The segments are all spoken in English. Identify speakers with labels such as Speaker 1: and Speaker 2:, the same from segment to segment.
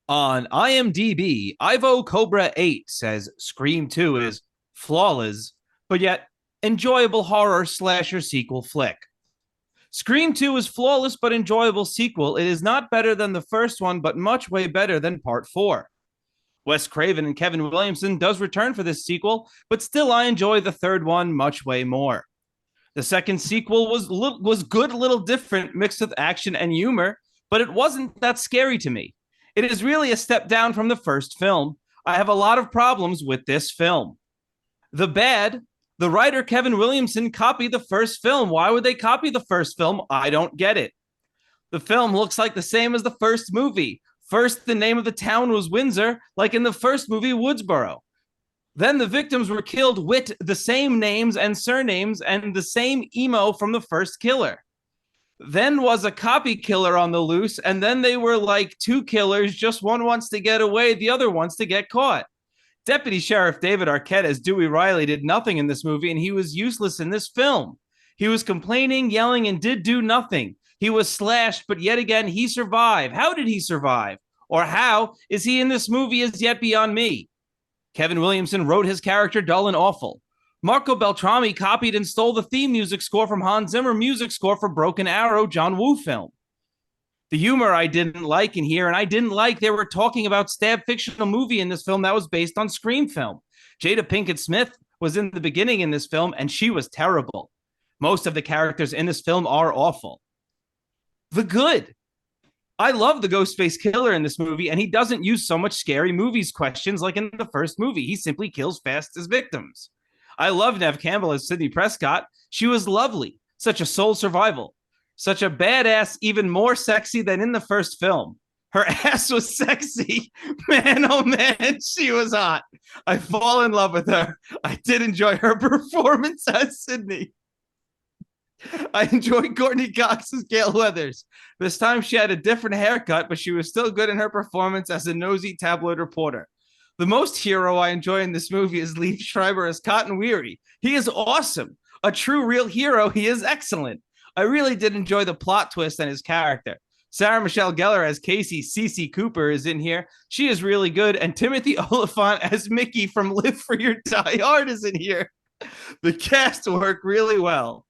Speaker 1: On IMDb, Ivo Cobra 8 says Scream 2 is flawless, but yet enjoyable horror slasher sequel flick. Scream 2 is flawless but enjoyable sequel. It is not better than the first one, but much way better than part 4. Wes Craven and Kevin Williamson does return for this sequel, but still I enjoy the third one much way more. The second sequel was good, little different, mixed with action and humor, but it wasn't that scary to me. It is really a step down from the first film. I have a lot of problems with this film. The bad, the writer Kevin Williamson copied the first film. Why would they copy the first film? I don't get it. The film looks like the same as the first movie. First, the name of the town was Windsor, like in the first movie, Woodsboro. Then the victims were killed with the same names and surnames and the same emo from the first killer. Then was a copy killer on the loose, and then they were like two killers. Just one wants to get away, the other wants to get caught. Deputy Sheriff David Arquette as Dewey Riley did nothing in this movie, and he was useless in this film. He was complaining, yelling, and did do nothing. He was slashed, but yet again, he survived. How did he survive? Or how is he in this movie is yet beyond me. Kevin Williamson wrote his character dull and awful. Marco Beltrami copied and stole the theme music score from Hans Zimmer music score for Broken Arrow, John Woo film. The humor I didn't like in here, and I didn't like they were talking about stab fictional movie in this film that was based on Scream film. Jada Pinkett Smith was in the beginning in this film, and she was terrible. Most of the characters in this film are awful. The good. I love the Ghostface killer in this movie, and he doesn't use so much scary movies questions like in the first movie. He simply kills fast his victims. I love Neve Campbell as Sidney Prescott. She was lovely. Such a soul survival. Such a badass, even more sexy than in the first film. Her ass was sexy. Man, oh man, she was hot. I fall in love with her. I did enjoy her performance as Sidney. I enjoyed Courteney Cox as Gale Weathers. This time she had a different haircut, but she was still good in her performance as a nosy tabloid reporter. The most hero I enjoy in this movie is Liev Schreiber as Cotton Weary. He is awesome. A true, real hero. He is excellent. I really did enjoy the plot twist and his character. Sarah Michelle Gellar as Casey Cece Cooper is in here. She is really good. And Timothy Oliphant as Mickey from Live for Your Die Hard is in here. The cast work really well.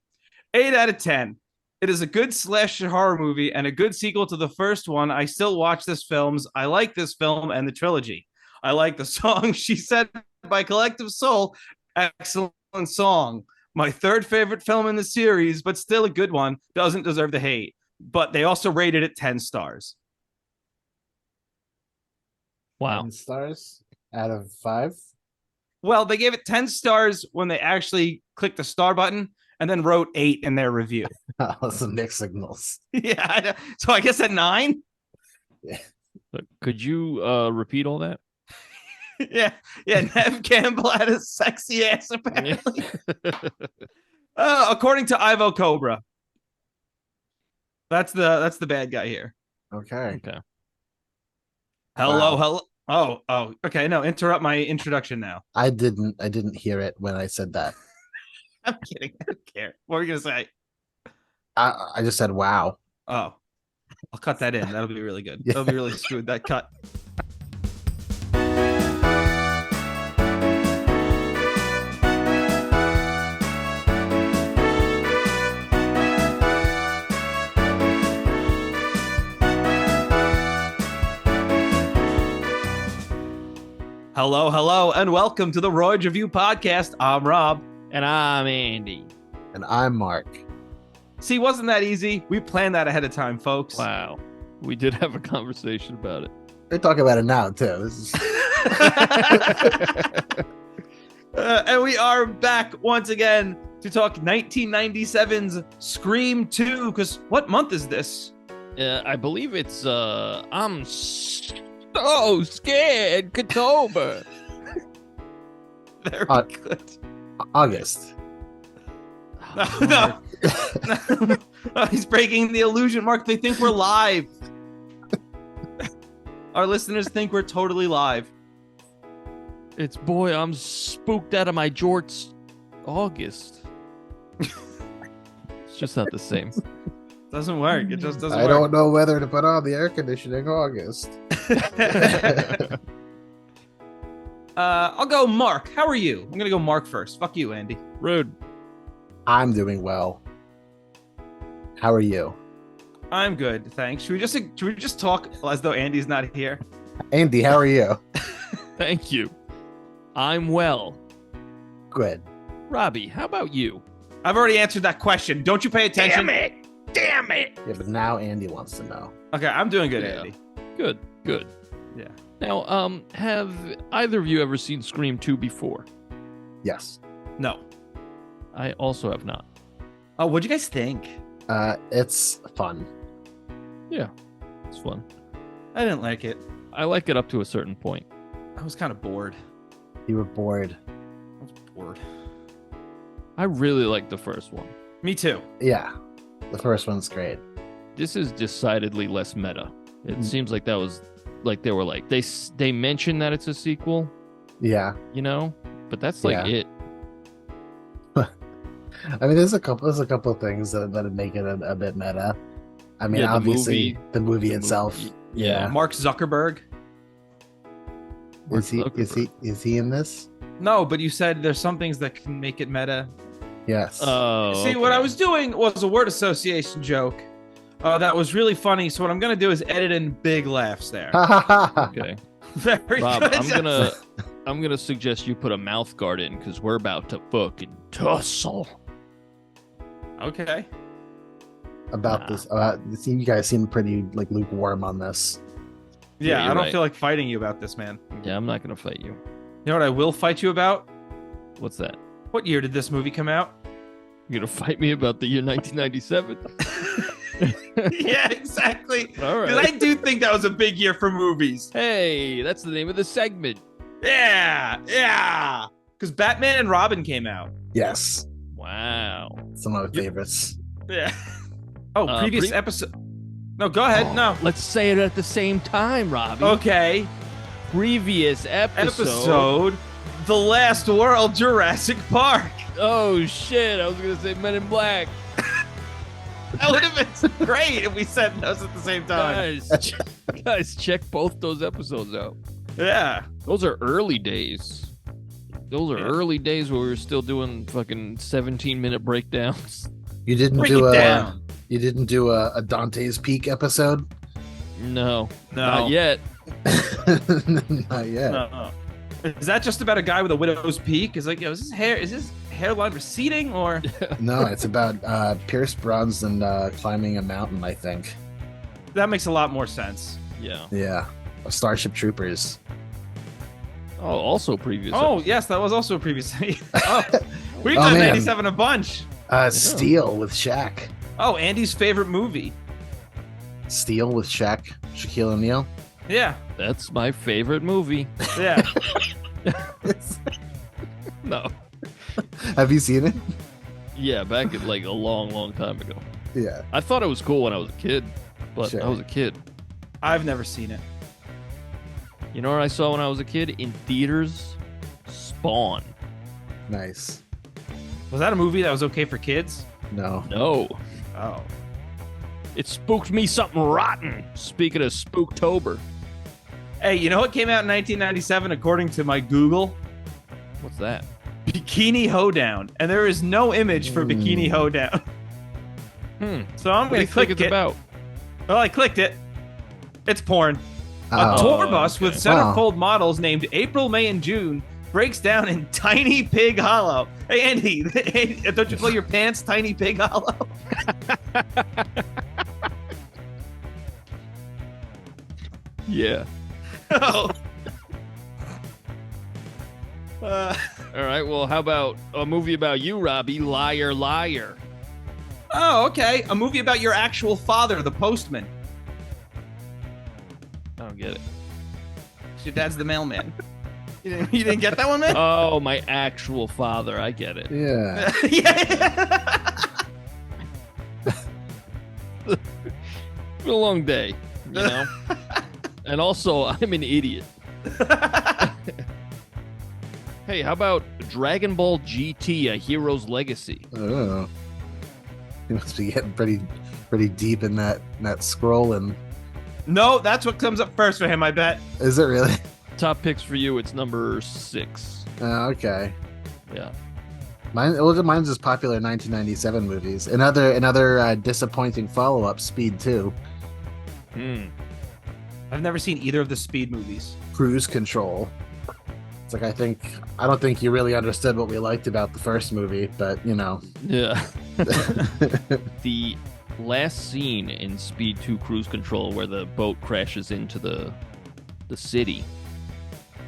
Speaker 1: 8 out of 10. It is a good slasher horror movie and a good sequel to the first one. I still watch this films. I like this film and the trilogy. I like the song She Said by Collective Soul. Excellent song. My third favorite film in the series, but still a good one. Doesn't deserve the hate. But they also rated it 10 stars.
Speaker 2: Wow.
Speaker 3: 10 stars out of 5?
Speaker 1: Well, they gave it 10 stars when they actually clicked the star button and then wrote 8 in their review.
Speaker 3: Some mixed signals.
Speaker 1: Yeah. So I guess at 9?
Speaker 3: Yeah.
Speaker 2: Could you repeat all that?
Speaker 1: Yeah. Neve Campbell had a sexy ass, apparently. According to Ivo Cobra. That's the bad guy here.
Speaker 3: Okay.
Speaker 1: Hello. Oh, okay. No, interrupt my introduction now.
Speaker 3: I didn't hear it when I said that.
Speaker 1: I'm kidding. I don't care. What were you gonna say?
Speaker 3: I just said wow.
Speaker 1: Oh, I'll cut that in. That'll be really good.
Speaker 3: Yeah.
Speaker 1: That'll be really smooth. That cut. Hello, and welcome to the Royds Revue podcast. I'm Rob.
Speaker 2: And I'm Andy.
Speaker 3: And I'm Mark.
Speaker 1: See, wasn't that easy? We planned that ahead of time, folks.
Speaker 2: Wow. We did have a conversation about it.
Speaker 3: We're talking about it now, too. This is...
Speaker 1: And we are back once again to talk 1997's Scream 2, because what month is this?
Speaker 2: I believe it's, I'm so scared, October.
Speaker 1: Very good.
Speaker 3: August.
Speaker 1: No. He's breaking the illusion, Mark. They think we're live. Our listeners think we're totally live.
Speaker 2: It's boy, I'm spooked out of my jorts. August. It's just not the same.
Speaker 1: Doesn't work. It just doesn't
Speaker 3: I
Speaker 1: work.
Speaker 3: don't know whether to put on the air conditioning August.
Speaker 1: I'll go Mark. How are you? I'm gonna go Mark first. Fuck you, Andy.
Speaker 2: Rude.
Speaker 3: I'm doing well. How are you?
Speaker 1: I'm good, thanks. Should we just talk as though Andy's not here?
Speaker 3: Andy, how are you?
Speaker 2: Thank you. I'm well.
Speaker 3: Good.
Speaker 2: Robbie, how about you?
Speaker 1: I've already answered that question. Don't you pay attention?
Speaker 2: Damn it!
Speaker 3: Yeah, but now Andy wants to know.
Speaker 1: Okay, I'm doing good,
Speaker 2: Yeah.
Speaker 1: Andy.
Speaker 2: Good.
Speaker 1: Yeah.
Speaker 2: Now, have either of you ever seen Scream 2 before?
Speaker 3: Yes.
Speaker 1: No.
Speaker 2: I also have not.
Speaker 1: Oh, what'd you guys think?
Speaker 3: It's fun.
Speaker 2: It's fun.
Speaker 1: I didn't like it.
Speaker 2: I like it up to a certain point.
Speaker 1: I was kind of bored.
Speaker 3: You were bored.
Speaker 1: I was bored.
Speaker 2: I really like the first one.
Speaker 1: Me too.
Speaker 3: Yeah. The first one's great.
Speaker 2: This is decidedly less meta. It seems like that was like they were like they mentioned that it's a sequel,
Speaker 3: Yeah.
Speaker 2: you know, but that's like
Speaker 3: Yeah.
Speaker 2: it.
Speaker 3: I mean, there's a couple of things that make it a bit meta. I mean,
Speaker 2: Yeah, the
Speaker 3: obviously,
Speaker 2: movie-
Speaker 3: the movie
Speaker 2: the
Speaker 3: itself.
Speaker 2: movie,
Speaker 3: Yeah.
Speaker 1: Mark Zuckerberg.
Speaker 3: Is he in this?
Speaker 1: No, but you said there's some things that can make it meta.
Speaker 3: Yes.
Speaker 2: Oh,
Speaker 1: See, what I
Speaker 2: okay.
Speaker 1: was doing was a word association joke. That was really funny. So what I'm gonna do is edit in big laughs there.
Speaker 2: Okay,
Speaker 1: Very
Speaker 2: Rob,
Speaker 1: good.
Speaker 2: I'm gonna suggest you put a mouth guard in because we're about to fucking tussle.
Speaker 1: Okay.
Speaker 3: About this. You guys seem pretty like lukewarm on this.
Speaker 1: Yeah,
Speaker 2: you're
Speaker 1: I don't
Speaker 2: right.
Speaker 1: feel like fighting you about this, man.
Speaker 2: Yeah, I'm not gonna fight you.
Speaker 1: You know what I will fight you about?
Speaker 2: What's that?
Speaker 1: What year did this movie come out?
Speaker 2: You're gonna fight me about the year 1997?
Speaker 1: Yeah, exactly.
Speaker 2: All
Speaker 1: Because
Speaker 2: right.
Speaker 1: I do think that was a big year for movies.
Speaker 2: Hey, that's the name of the segment.
Speaker 1: Yeah. Because Batman and Robin came out.
Speaker 3: Yes.
Speaker 2: Wow.
Speaker 3: Some of my favorites.
Speaker 1: Yeah. Oh, previous
Speaker 2: pre-
Speaker 1: episode. No, go ahead. No.
Speaker 2: Let's say it at the same time, Robbie.
Speaker 1: Okay.
Speaker 2: Previous
Speaker 1: Episode The Last World Jurassic Park.
Speaker 2: Oh shit! I was gonna say Men in Black.
Speaker 1: That would have been great if we said those at the same time.
Speaker 2: Guys, check both those episodes out.
Speaker 1: Yeah.
Speaker 2: Those are early days. Those are
Speaker 1: Yeah.
Speaker 2: early days where we were still doing fucking 17-minute breakdowns.
Speaker 3: You didn't
Speaker 1: Break
Speaker 3: do
Speaker 1: it
Speaker 3: a.
Speaker 1: down.
Speaker 3: You didn't do a Dante's Peak episode.
Speaker 2: No,
Speaker 1: No.
Speaker 2: not yet.
Speaker 3: Not yet.
Speaker 1: No. Is that just about a guy with a widow's peak? Is like, yo, is his hairline receding or?
Speaker 3: No, it's about Pierce Brosnan climbing a mountain. I think.
Speaker 1: That makes a lot more sense.
Speaker 2: Yeah.
Speaker 3: Yeah. Starship Troopers.
Speaker 2: Oh, also previous.
Speaker 1: Oh, yes, that was also previously. Oh, we've
Speaker 3: Oh,
Speaker 1: done
Speaker 3: man.
Speaker 1: 97 a bunch.
Speaker 3: Steel with Shaq.
Speaker 1: Oh, Andy's favorite movie.
Speaker 3: Steel with Shaq. Shaquille O'Neal.
Speaker 1: Yeah,
Speaker 2: That's my favorite movie.
Speaker 1: yeah.
Speaker 2: No.
Speaker 3: Have you seen it?
Speaker 2: Yeah, back at like a long time ago.
Speaker 3: Yeah.
Speaker 2: I thought it was cool when I was a kid, but
Speaker 3: Sure.
Speaker 2: I was a kid.
Speaker 1: I've never seen it.
Speaker 2: You know what I saw when I was a kid in theaters? Spawn.
Speaker 3: Nice.
Speaker 1: Was that a movie that was okay for kids?
Speaker 3: No.
Speaker 2: No.
Speaker 1: Oh.
Speaker 2: It spooked me something rotten. Speaking of Spooktober.
Speaker 1: Hey, you know what came out in 1997 according to my Google?
Speaker 2: What's that?
Speaker 1: Bikini Hoedown. And there is no image for Bikini Hoedown. So I'm
Speaker 2: What do
Speaker 1: going
Speaker 2: you
Speaker 1: to click
Speaker 2: think
Speaker 1: it.
Speaker 2: it's about?
Speaker 1: Well, I clicked it. It's porn. A
Speaker 3: Oh.
Speaker 1: tour bus with
Speaker 2: okay.
Speaker 1: centerfold models named April, May, and June breaks down in Tiny Pig Hollow. Hey, Andy, don't you pull your pants, Tiny Pig Hollow?
Speaker 2: Yeah.
Speaker 1: Oh.
Speaker 2: All right. Well, how about a movie about you, Robbie? Liar, liar.
Speaker 1: Oh, okay. A movie about your actual father, the postman.
Speaker 2: I don't get it.
Speaker 1: Your dad's the mailman. You didn't get that one, man?
Speaker 2: Oh, my actual father. I get it.
Speaker 3: Yeah.
Speaker 1: Yeah.
Speaker 2: It's been a long day, you know? And also, I'm an idiot. Hey, how about Dragon Ball GT, A Hero's Legacy?
Speaker 3: Oh. You must be getting pretty pretty deep in that scroll. And
Speaker 1: No, that's what comes up first for him, I bet.
Speaker 3: is it really?
Speaker 2: Top picks for you. It's number 6.
Speaker 3: Okay.
Speaker 2: Yeah.
Speaker 3: Mine's just popular 1997 movies. Another disappointing follow-up, Speed 2.
Speaker 1: I've never seen either of the Speed movies.
Speaker 3: Cruise Control. It's like I don't think you really understood what we liked about the first movie, but you know.
Speaker 2: Yeah. The last scene in Speed 2 Cruise Control where the boat crashes into the city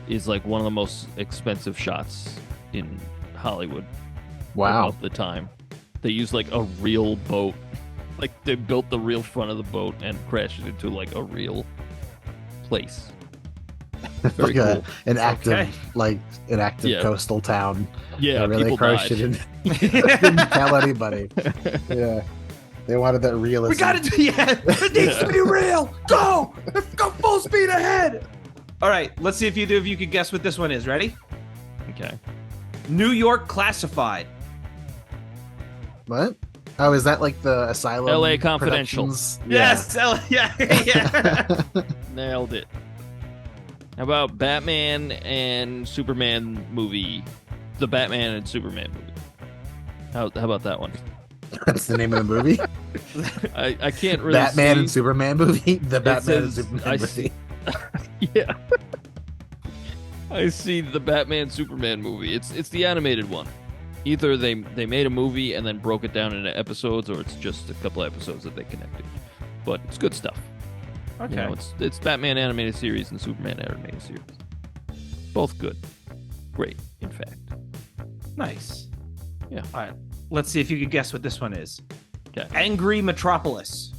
Speaker 2: is like one of the most expensive shots in Hollywood.
Speaker 3: Wow.
Speaker 2: Of the time. They used like a real boat. Like they built the real front of the boat and crashed it into like a real place. Very cool.
Speaker 3: An active coastal town.
Speaker 2: Yeah,
Speaker 3: They really
Speaker 2: people
Speaker 3: crushed
Speaker 2: died.
Speaker 3: it. Didn't tell anybody. Yeah. They wanted that realism.
Speaker 1: We gotta do it needs to be real. Go full speed ahead. All right, let's see if you could guess what this one is. Ready?
Speaker 2: Okay.
Speaker 1: New York Classified.
Speaker 3: What? Oh, is that like the Asylum?
Speaker 2: LA Confidential.
Speaker 3: Productions?
Speaker 1: Yes. Yeah.
Speaker 2: Nailed it. How about Batman and Superman movie? The Batman and Superman movie. How about that one?
Speaker 3: That's the name of the movie?
Speaker 2: I can't really
Speaker 3: Batman
Speaker 2: see.
Speaker 3: and Superman movie? The Batman and
Speaker 2: says-
Speaker 3: Superman
Speaker 2: I
Speaker 3: movie.
Speaker 2: Yeah. I see the Batman Superman movie. It's the animated one. Either they made a movie and then broke it down into episodes, or it's just a couple episodes that they connected. But it's good stuff.
Speaker 1: Okay.
Speaker 2: You know, it's Batman animated series and Superman animated series. Both good. Great, in fact.
Speaker 1: Nice.
Speaker 2: Yeah.
Speaker 1: All right. Let's see if you could guess what this one is.
Speaker 2: Okay.
Speaker 1: Angry Metropolis.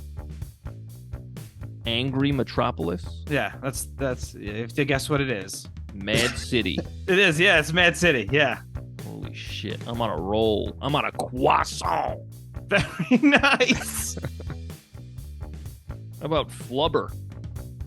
Speaker 2: Angry Metropolis.
Speaker 1: Yeah, that's you have to guess what it is.
Speaker 2: Mad City.
Speaker 1: It is, yeah, it's Mad City, yeah.
Speaker 2: Holy shit. I'm on a roll. I'm on a croissant.
Speaker 1: Very nice.
Speaker 2: How about Flubber?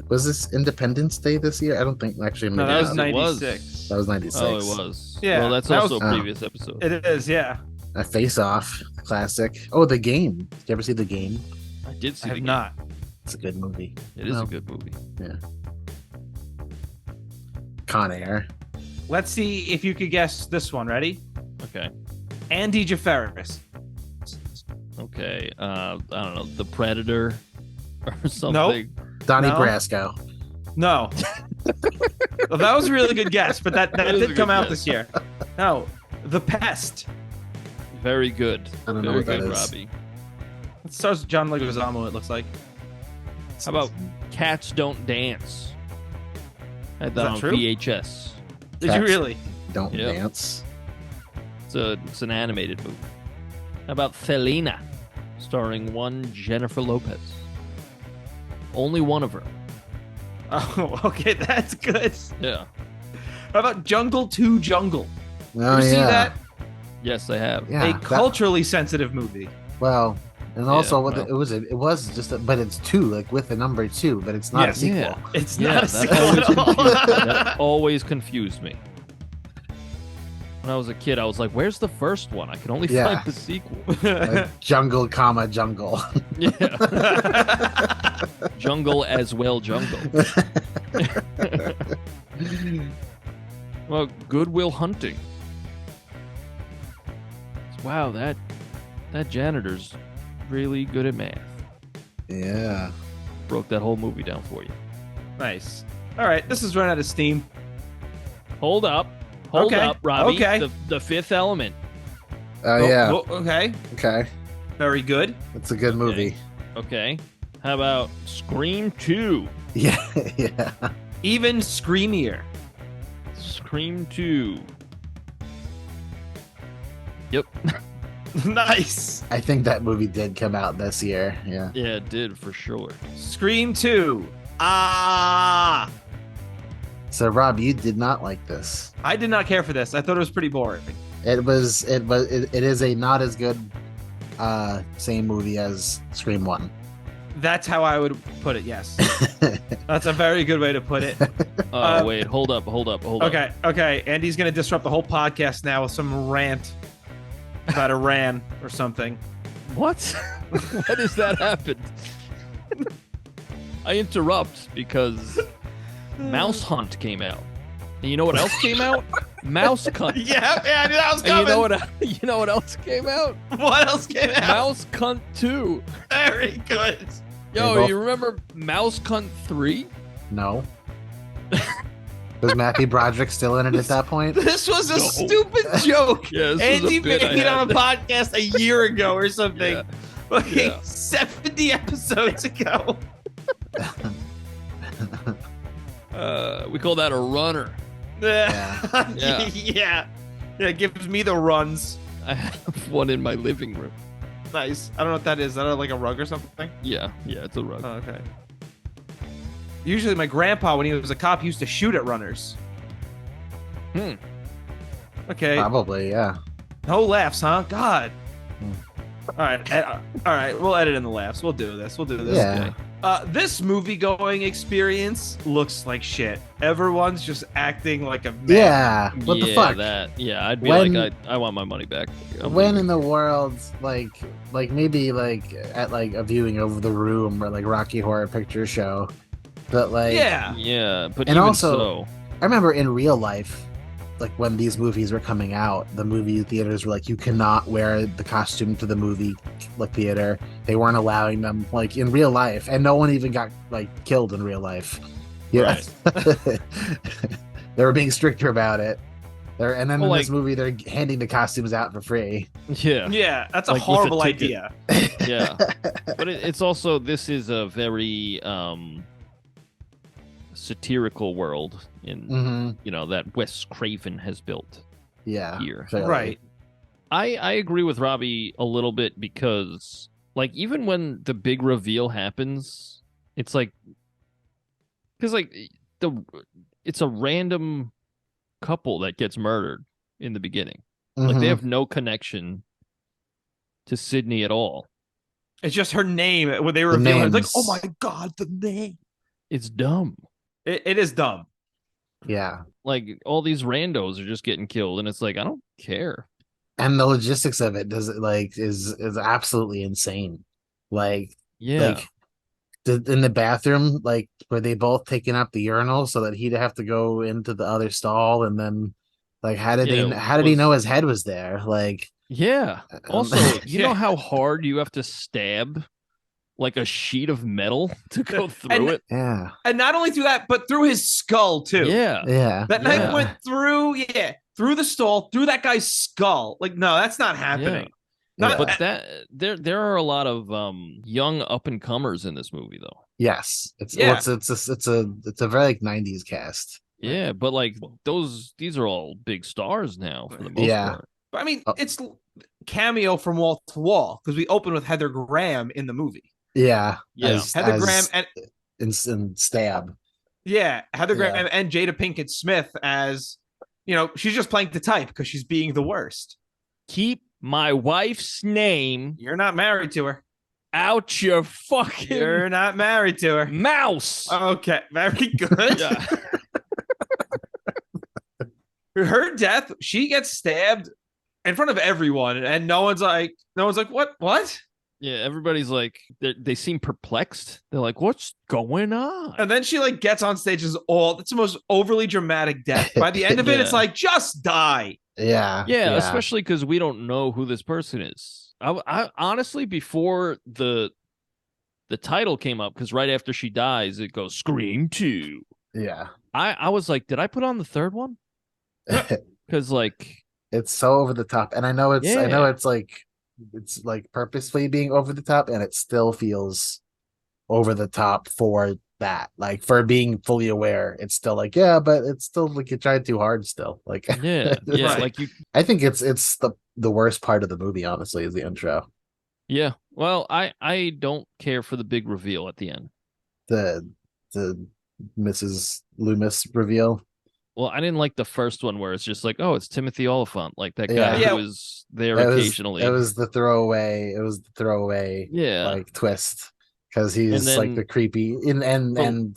Speaker 3: Was this Independence Day this year? I don't think actually.
Speaker 1: No,
Speaker 3: maybe
Speaker 1: that was
Speaker 3: not.
Speaker 2: It was.
Speaker 1: 96.
Speaker 3: That was 96.
Speaker 2: Oh, it was.
Speaker 1: Yeah,
Speaker 2: Well, that's
Speaker 1: that
Speaker 2: also
Speaker 1: was-
Speaker 2: a previous episode.
Speaker 1: It is, yeah.
Speaker 3: A Face Off, classic. Oh, The Game. Did you ever see The Game?
Speaker 2: I did see
Speaker 1: I
Speaker 2: the
Speaker 1: have
Speaker 2: game.
Speaker 1: not.
Speaker 3: It's a good movie.
Speaker 2: It is
Speaker 3: No.
Speaker 2: a good movie.
Speaker 3: Con Air.
Speaker 1: Let's see if you could guess this one. Ready?
Speaker 2: Okay.
Speaker 1: Andy Jafaris.
Speaker 2: Okay. I don't know. The Predator or something.
Speaker 3: Donnie
Speaker 1: No.
Speaker 3: Brasco.
Speaker 1: No. Well, that was a really good guess, but that
Speaker 2: That is a
Speaker 1: did
Speaker 2: good
Speaker 1: come out
Speaker 2: guess.
Speaker 1: this year. No. The Pest.
Speaker 2: Very good.
Speaker 3: I don't know
Speaker 2: Very
Speaker 3: what that
Speaker 2: good,
Speaker 3: is.
Speaker 2: Robbie.
Speaker 1: It stars John Leguizamo, it looks like.
Speaker 2: How about Cats Don't Dance? I had that
Speaker 1: that
Speaker 2: on
Speaker 1: true?
Speaker 2: VHS.
Speaker 1: Did you
Speaker 3: Cats.
Speaker 1: really?
Speaker 3: Don't
Speaker 2: Yep.
Speaker 3: Dance.
Speaker 2: It's an animated movie. How about Felina, starring one Jennifer Lopez? Only one of her.
Speaker 1: Oh, okay, that's good.
Speaker 2: Yeah.
Speaker 1: How about Jungle 2 Jungle?
Speaker 3: Oh,
Speaker 1: you see
Speaker 3: yeah.
Speaker 1: that?
Speaker 2: Yes, I have.
Speaker 3: Yeah.
Speaker 1: A
Speaker 3: that-
Speaker 1: culturally sensitive movie.
Speaker 3: well, and also
Speaker 2: well.
Speaker 3: it was just, but it's 2, like with the number 2, but it's not
Speaker 1: Yes.
Speaker 3: a sequel.
Speaker 2: Yeah.
Speaker 1: It's
Speaker 2: Yeah,
Speaker 1: not a
Speaker 2: that
Speaker 1: sequel
Speaker 2: always
Speaker 1: at all.
Speaker 2: confused me. That always confused me. When I was a kid, I was like, "Where's the first one? I can only
Speaker 3: Yeah.
Speaker 2: find the sequel."
Speaker 3: Like jungle, jungle.
Speaker 2: Yeah. Jungle as well, jungle. Well, Goodwill Hunting. Wow, that janitor's really good at math.
Speaker 3: Yeah.
Speaker 2: Broke that whole movie down for you.
Speaker 1: Nice. All right, this is run out of steam.
Speaker 2: Hold up,
Speaker 1: Okay,
Speaker 2: Robbie.
Speaker 1: okay.
Speaker 2: The Fifth Element.
Speaker 3: Oh, yeah.
Speaker 1: Okay.
Speaker 3: Okay.
Speaker 1: Very good.
Speaker 3: It's a good movie.
Speaker 2: Okay. How about Scream 2?
Speaker 3: Yeah. Yeah.
Speaker 1: Even screamier.
Speaker 2: Scream 2. Yep.
Speaker 1: Nice.
Speaker 3: I think that movie did come out this year. Yeah.
Speaker 2: Yeah, it did for sure.
Speaker 1: Scream 2. Ah.
Speaker 3: So Rob, you did not like this.
Speaker 1: I did not care for this. I thought it was pretty boring.
Speaker 3: It is a not as good same movie as Scream 1.
Speaker 1: That's how I would put it, yes. That's a very good way to put it.
Speaker 2: Wait, hold up.
Speaker 1: Okay. Andy's going to disrupt the whole podcast now with some rant about Iran or something.
Speaker 2: What? What has that happened? I interrupt because Mouse Hunt came out. And you know what else came out? Mouse Cunt.
Speaker 1: Yeah, I knew that was
Speaker 2: And
Speaker 1: coming.
Speaker 2: you know what else came out?
Speaker 1: What else came out?
Speaker 2: Mouse Cunt 2.
Speaker 1: Very good.
Speaker 2: Yo, you remember Mouse Cunt 3?
Speaker 3: No. Was Matthew Broderick still in it at that point?
Speaker 1: This was a stupid joke.
Speaker 2: Yeah, this was
Speaker 1: Andy
Speaker 2: a bit
Speaker 1: made it
Speaker 2: I
Speaker 1: on a podcast a year ago or something.
Speaker 2: Yeah.
Speaker 1: Like
Speaker 2: Yeah.
Speaker 1: 70 episodes ago.
Speaker 2: We call that a runner.
Speaker 1: Yeah.
Speaker 2: Yeah.
Speaker 1: Yeah. Yeah, it gives me the runs.
Speaker 2: I have one in my living room.
Speaker 1: Nice. I don't know what that is. Is that like a rug or something?
Speaker 2: Yeah, it's a rug.
Speaker 1: Oh, okay. Usually my grandpa, when he was a cop, used to shoot at runners. Okay.
Speaker 3: Probably, yeah.
Speaker 1: No laughs, huh? God.
Speaker 3: Hmm.
Speaker 1: All right. We'll edit in the laughs. We'll do this.
Speaker 3: Yeah.
Speaker 1: Okay. This movie-going experience looks like shit. Everyone's just acting like a man.
Speaker 3: Yeah. What the fuck?
Speaker 2: I'd be
Speaker 3: When-
Speaker 2: I want my money back.
Speaker 3: When in the world, like maybe like at like a viewing of The Room or like Rocky Horror Picture Show, but like
Speaker 2: Yeah, but
Speaker 3: And
Speaker 2: even
Speaker 3: also-
Speaker 2: so,
Speaker 3: I remember in real life, like when these movies were coming out, the movie theaters were like, you cannot wear the costume to the movie like theater. They weren't allowing them like in real life, and no one even got like killed in real life. Yeah, they were being stricter about it. And then
Speaker 2: Well,
Speaker 3: in this movie, they're handing the costumes out for free.
Speaker 2: yeah,
Speaker 1: Yeah, that's a
Speaker 2: Like, with a
Speaker 1: horrible
Speaker 2: ticket.
Speaker 1: idea.
Speaker 2: yeah. But it's also, this is a very satirical world in
Speaker 3: Hmm.
Speaker 2: that Wes Craven has built
Speaker 3: Yeah,
Speaker 2: here.
Speaker 3: fairly.
Speaker 1: Right.
Speaker 2: I agree with Robbie a little bit because, like, even when the big reveal happens, it's like, because like it's a random couple that gets murdered in the beginning. Like, they
Speaker 3: Mhm.
Speaker 2: have no connection to Sidney at all.
Speaker 1: It's just her name when they reveal her. It's like,
Speaker 3: names.
Speaker 1: oh my god, the name.
Speaker 2: It's dumb.
Speaker 1: It is dumb.
Speaker 3: Yeah,
Speaker 2: Like, all these randos are just getting killed, and it's like, I don't care.
Speaker 3: and the logistics of it is absolutely insane. Like
Speaker 2: Yeah.
Speaker 3: in the bathroom, like were they both taking up the urinal so that he'd have to go into the other stall, and then like how did he know his head was there? Like
Speaker 2: Yeah. Also, you
Speaker 1: Yeah.
Speaker 2: know how hard you have to stab like a sheet of metal to go through it?
Speaker 3: yeah,
Speaker 1: And not only through that, but through his skull too.
Speaker 2: Yeah.
Speaker 3: yeah,
Speaker 1: That
Speaker 2: Yeah.
Speaker 1: knife went through the stall, through that guy's skull. Like, no, that's not happening. Not-
Speaker 2: But there are a lot of young up and comers in this movie though.
Speaker 3: yes. It's
Speaker 1: Yeah.
Speaker 3: it's a very like 90s cast.
Speaker 2: Yeah, but like these are all big stars now for the most
Speaker 3: Yeah.
Speaker 2: part.
Speaker 1: But I mean,
Speaker 3: Oh.
Speaker 1: it's cameo from wall to wall because we open with Heather Graham in the movie.
Speaker 3: Yeah,
Speaker 2: Yeah.
Speaker 1: Heather Graham and
Speaker 3: in Stab.
Speaker 1: Heather
Speaker 3: Yeah.
Speaker 1: Graham and Jada Pinkett Smith as she's just playing the type because she's being the worst.
Speaker 2: Keep my wife's name
Speaker 1: You're not married to her.
Speaker 2: out your fucking
Speaker 1: You're not married to her.
Speaker 2: mouse.
Speaker 1: Okay, very good.
Speaker 2: Yeah.
Speaker 1: Her death, she gets stabbed in front of everyone, and no one's like, what?
Speaker 2: Yeah, everybody's like, they seem perplexed. They're like, what's going on?
Speaker 1: And then she like gets on stage as it's the most overly dramatic death. By the end of it,
Speaker 2: Yeah.
Speaker 1: it's like, just die.
Speaker 2: Yeah, especially because we don't know who this person is. I honestly, before the title came up, because right after she dies, it goes Scream 2.
Speaker 3: Yeah.
Speaker 2: I was like, did I put on the third one? Because like,
Speaker 3: It's so over the top, and I know it's like purposefully being over the top, and it still feels over the top for that. Like for being fully aware, it's still like, yeah, but it's still like you tried too hard still. Like
Speaker 2: yeah,
Speaker 1: Right.
Speaker 2: like you.
Speaker 3: I think it's the worst part of the movie, honestly, is the intro.
Speaker 2: Yeah, well, I don't care for the big reveal at the end.
Speaker 3: The Mrs. Loomis reveal.
Speaker 2: Well, I didn't like the first one where it's just like, oh, it's Timothy Oliphant, like that
Speaker 3: Yeah.
Speaker 2: guy
Speaker 1: Yeah.
Speaker 2: who was there
Speaker 3: It
Speaker 2: occasionally.
Speaker 3: was the throwaway. It was the throwaway
Speaker 2: Yeah.
Speaker 3: like twist because he's
Speaker 2: And then-
Speaker 3: like the creepy and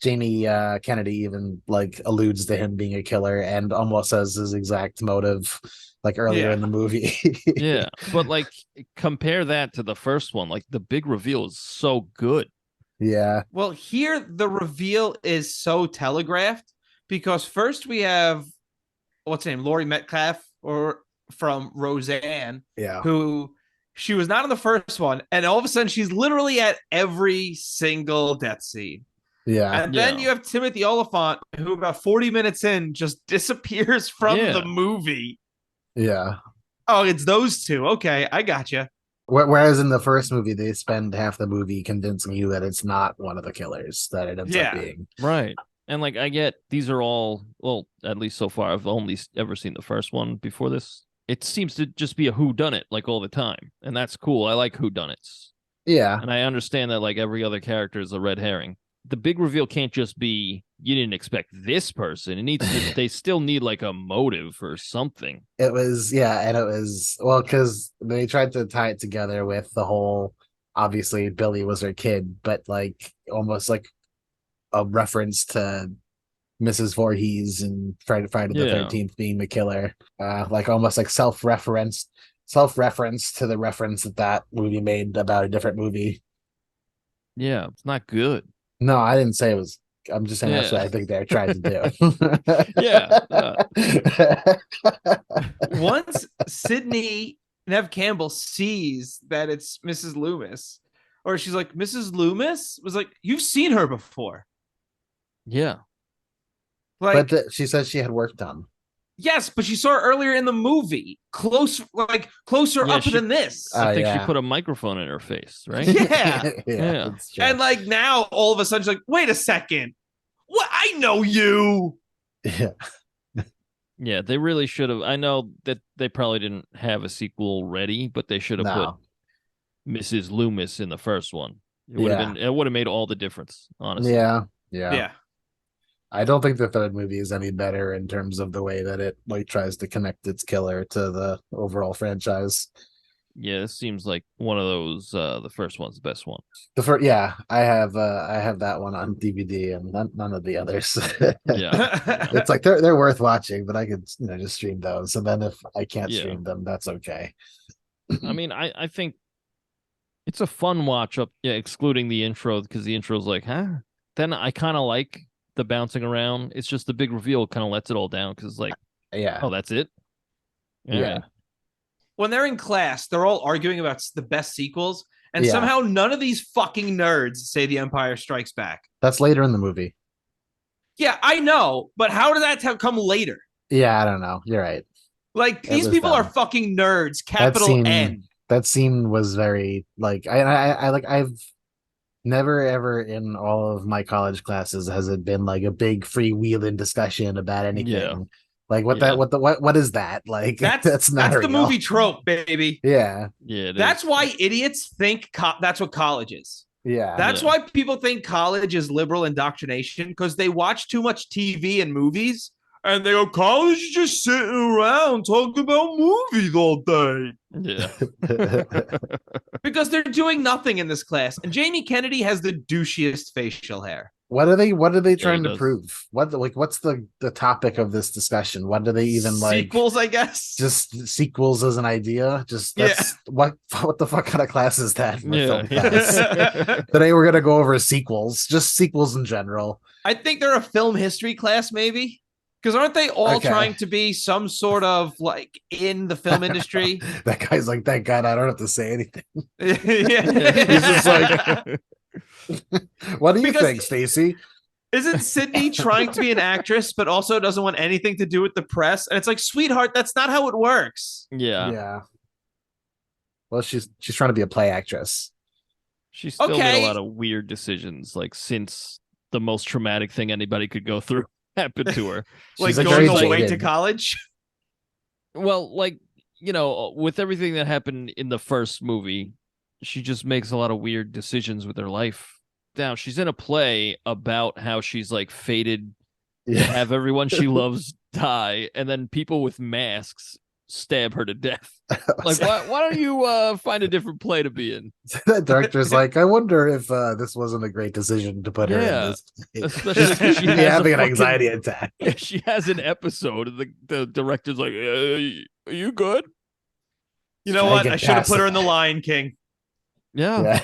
Speaker 3: Jamie Kennedy even like alludes to him being a killer and almost says his exact motive like earlier
Speaker 1: Yeah.
Speaker 3: in the movie.
Speaker 2: Yeah, but like compare that to the first one. Like the big reveal is so good.
Speaker 3: Yeah.
Speaker 1: Well, here the reveal is so telegraphed because first we have what's her name, Laurie Metcalf, or from Roseanne,
Speaker 3: Yeah.
Speaker 1: who she was not in the first one, and all of a sudden she's literally at every single death scene.
Speaker 3: Yeah.
Speaker 1: And then
Speaker 2: Yeah.
Speaker 1: you have Timothy Oliphant, who about 40 minutes in just disappears from the
Speaker 2: Yeah.
Speaker 1: movie.
Speaker 3: Yeah.
Speaker 1: Oh, it's those two. Okay, I gotcha.
Speaker 3: Whereas in the first movie, they spend half the movie convincing you that it's not one of the killers that it ends up
Speaker 1: Yeah.
Speaker 3: being.
Speaker 2: Right. And like I get these are all, well, at least so far I've only ever seen the first one before this. It seems to just be a who done it like all the time. And that's cool. I like who done it's.
Speaker 3: Yeah.
Speaker 2: And I understand that like every other character is a red herring. The big reveal can't just be you didn't expect this person. It needs to, they still need like a motive or something.
Speaker 3: It was, yeah, and it was, well, because they tried to tie it together with the whole, obviously, Billy was her kid, but like almost like a reference to Mrs. Voorhees and Friday the
Speaker 2: Yeah.
Speaker 3: 13th being the killer. Like almost like self-reference to the reference that movie made about a different movie.
Speaker 2: Yeah. It's not good.
Speaker 3: No, I didn't say it was. I'm just saying that's what
Speaker 2: Yeah.
Speaker 3: I think they're trying to do.
Speaker 2: Yeah.
Speaker 1: Once Sydney Neve Campbell sees that it's Mrs. Loomis, or she's like, Mrs. Loomis was like, you've seen her before.
Speaker 2: Yeah.
Speaker 1: Like,
Speaker 3: But she said she had work done.
Speaker 1: yes, but she saw her earlier in the movie, closer
Speaker 2: Yeah,
Speaker 1: up
Speaker 2: she-
Speaker 1: than this.
Speaker 2: I think
Speaker 3: yeah.
Speaker 2: she put a microphone in her face, right?
Speaker 1: Yeah.
Speaker 2: Yeah.
Speaker 3: That's true.
Speaker 1: And like now, all of a sudden, she's like, wait a second. What? I know you.
Speaker 3: Yeah.
Speaker 2: Yeah, they really should have. I know that they probably didn't have a sequel ready, but they should have
Speaker 3: No.
Speaker 2: put Mrs. Loomis in the first one. It would
Speaker 3: Yeah.
Speaker 2: have been. It would have made all the difference, honestly.
Speaker 3: Yeah.
Speaker 1: Yeah.
Speaker 3: I don't think the third movie is any better in terms of the way that it like tries to connect its killer to the overall franchise.
Speaker 2: Yeah, it seems like one of those. The first one's the best one.
Speaker 3: The first, yeah, I have that one on DVD and none of the others.
Speaker 2: Yeah,
Speaker 3: It's like they're worth watching, but I could just stream those. And then if I can't
Speaker 2: Yeah.
Speaker 3: stream them, that's okay.
Speaker 2: I mean, I think it's a fun watch up. Yeah, excluding the intro because the intro's like, huh. Then I kind of like the bouncing around. It's just the big reveal kind of lets it all down because like,
Speaker 3: Yeah.
Speaker 2: oh, that's it. All
Speaker 3: Yeah.
Speaker 2: right.
Speaker 1: When they're in class, they're all arguing about the best sequels, and
Speaker 3: Yeah.
Speaker 1: somehow none of these fucking nerds say The Empire Strikes Back.
Speaker 3: That's later in the movie.
Speaker 1: Yeah, I know, but how did that come later?
Speaker 3: Yeah, I don't know. You're right.
Speaker 1: Like,
Speaker 3: It
Speaker 1: these
Speaker 3: was
Speaker 1: people
Speaker 3: dumb.
Speaker 1: are fucking nerds, capital
Speaker 3: scene-
Speaker 1: N.
Speaker 3: That scene was very like I like I've never ever in all of my college classes has it been like a big freewheeling discussion about anything.
Speaker 2: Yeah.
Speaker 3: Like what
Speaker 2: Yeah.
Speaker 3: what is that? Like
Speaker 1: That's
Speaker 3: not
Speaker 1: the
Speaker 3: real.
Speaker 1: movie trope, baby.
Speaker 3: Yeah.
Speaker 2: Yeah, it
Speaker 1: That's
Speaker 2: is.
Speaker 1: why idiots think that's what college is.
Speaker 3: Yeah.
Speaker 1: That's
Speaker 2: Yeah.
Speaker 1: why people think college is liberal indoctrination, because they watch too much TV and movies and they go, college is just sitting around talking about movies all day.
Speaker 2: Yeah.
Speaker 1: Because they're doing nothing in this class. And Jamie Kennedy has the douchiest facial hair.
Speaker 3: What are they
Speaker 2: he
Speaker 3: trying to
Speaker 2: does.
Speaker 3: prove? What's the topic of this discussion? What do they even like?
Speaker 1: Sequels, I guess.
Speaker 3: Just sequels as an idea? Just that's what the fuck kind of class is that? For a
Speaker 2: Yeah.
Speaker 3: film class? Today we're gonna go over sequels, just sequels in general.
Speaker 1: I think they're a film history class, maybe. Because aren't they all
Speaker 3: Okay.
Speaker 1: trying to be some sort of like in the film industry?
Speaker 3: That guy's like, thank God I don't have to say anything.
Speaker 1: Yeah.
Speaker 3: He's just like, what do you
Speaker 1: Because-
Speaker 3: think, Stacy?
Speaker 1: Isn't Sydney trying to be an actress, but also doesn't want anything to do with the press? And it's like, sweetheart, that's not how it works.
Speaker 2: Yeah.
Speaker 3: Yeah. Well, she's trying to be a play actress.
Speaker 2: She still made
Speaker 1: Okay.
Speaker 2: a lot of weird decisions, like since the most traumatic thing anybody could go through happened to her.
Speaker 1: Like
Speaker 3: She's, like,
Speaker 1: going
Speaker 3: very
Speaker 1: away to
Speaker 3: jaded.
Speaker 1: college.
Speaker 2: Well, like, with everything that happened in the first movie, she just makes a lot of weird decisions with her life. Now, she's in a play about how she's like fated to
Speaker 3: Yeah.
Speaker 2: have everyone she loves die, and then people with masks stab her to death. Like, why don't you find a different play to be in?
Speaker 3: The director's like, I wonder if this wasn't a great decision to put her in this.
Speaker 2: Especially because she
Speaker 3: She'd be
Speaker 2: has
Speaker 3: having
Speaker 2: a
Speaker 3: an anxiety attack.
Speaker 2: She has an episode, and the director's like, "Are you good?"
Speaker 1: You know what? I should have put her in The Lion King.
Speaker 2: Yeah.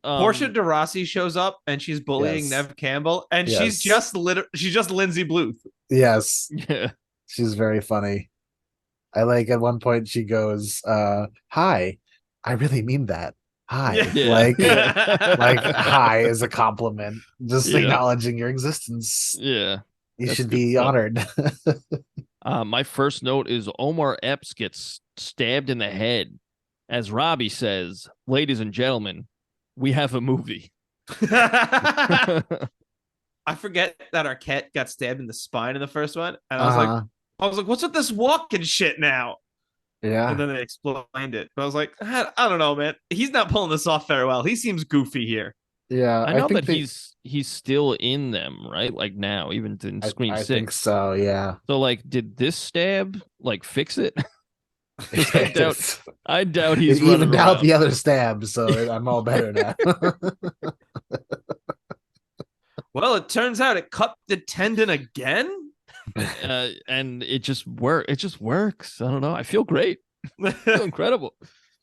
Speaker 1: Portia de Rossi shows up and she's bullying Neve Campbell, and she's just Lindsay Bluth.
Speaker 3: Yes.
Speaker 2: Yeah.
Speaker 3: She's very funny. I like at one point she goes, hi, I really mean that. Hi.
Speaker 2: Yeah.
Speaker 3: Like hi is a compliment. Just acknowledging your existence.
Speaker 2: Yeah.
Speaker 3: You should be honored.
Speaker 2: My first note is Omar Epps gets stabbed in the head. As Robbie says, ladies and gentlemen, we have a movie.
Speaker 1: I forget that Arquette got stabbed in the spine in the first one, and I was like, what's with this walking shit now?
Speaker 3: Yeah.
Speaker 1: And then they explained it, but I was like, I don't know, man. He's not pulling this off very well. He seems goofy here.
Speaker 3: Yeah,
Speaker 2: I know that he's still in them, right? Like now, even in Scream 6.
Speaker 3: I think so. Yeah.
Speaker 2: So, like, did this stab fix it? I doubt he's
Speaker 3: even out the other stab, so I'm all better now.
Speaker 2: Well, it turns out it cut the tendon again, and it just works. I don't know. I feel great. I feel incredible.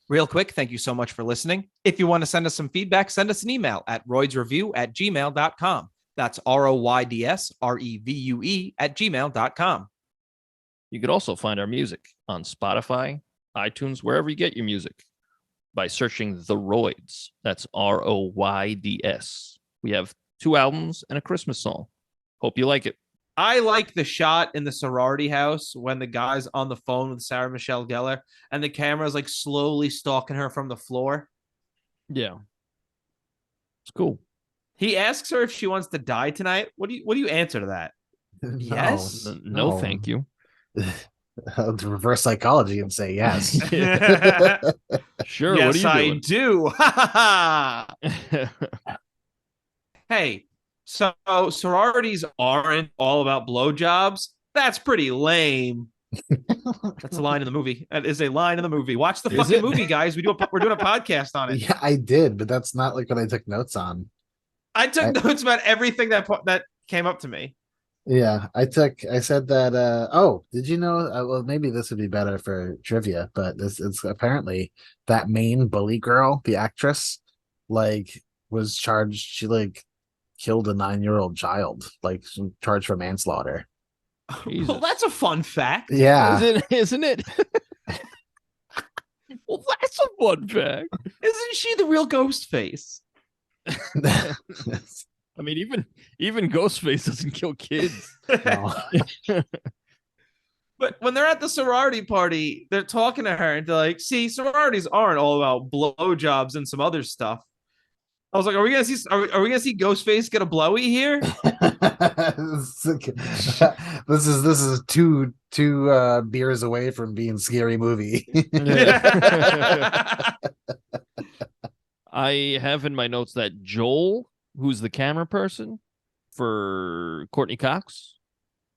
Speaker 1: Real quick, thank you so much for listening. If you want to send us some feedback, send us an email at roydsrevue@gmail.com. That's ROYDSREVUE@gmail.com.
Speaker 2: You could also find our music on Spotify, iTunes, wherever you get your music, by searching The Royds. That's ROYDS. We have 2 albums and a Christmas song. Hope you like it.
Speaker 1: I like the shot in the sorority house when the guy's on the phone with Sarah Michelle Gellar and the camera's like slowly stalking her from the floor.
Speaker 2: Yeah. It's cool.
Speaker 1: He asks her if she wants to die tonight. What do you answer to that? Yes?
Speaker 2: No, thank you.
Speaker 3: Reverse psychology and say yes.
Speaker 2: Sure.
Speaker 1: Yes,
Speaker 2: what are you doing?
Speaker 1: I do. Hey, so sororities aren't all about blowjobs. That's pretty lame. That's a line in the movie. That is a line in the movie. Watch the fucking movie, guys. We're doing a podcast on it.
Speaker 3: Yeah, I did, but that's not like what I took notes on.
Speaker 1: I took notes about everything that came up to me.
Speaker 3: Yeah, I said that. Did you know? Well, maybe this would be better for trivia, but it's apparently that main bully girl, the actress, was charged. She killed a 9-year-old child, charged for manslaughter.
Speaker 2: Jesus.
Speaker 1: Well, that's a fun fact.
Speaker 3: Yeah,
Speaker 2: isn't it? Well, that's a fun fact.
Speaker 1: Isn't she the real Ghostface?
Speaker 2: I mean, even Ghostface doesn't kill kids.
Speaker 1: But when they're at the sorority party, they're talking to her and they're like, see, sororities aren't all about blowjobs and some other stuff. I was like, are we gonna see Ghostface get a blowy here?
Speaker 3: This is two beers away from being scary movie.
Speaker 2: I have in my notes that Joel, who's the camera person for Courteney Cox,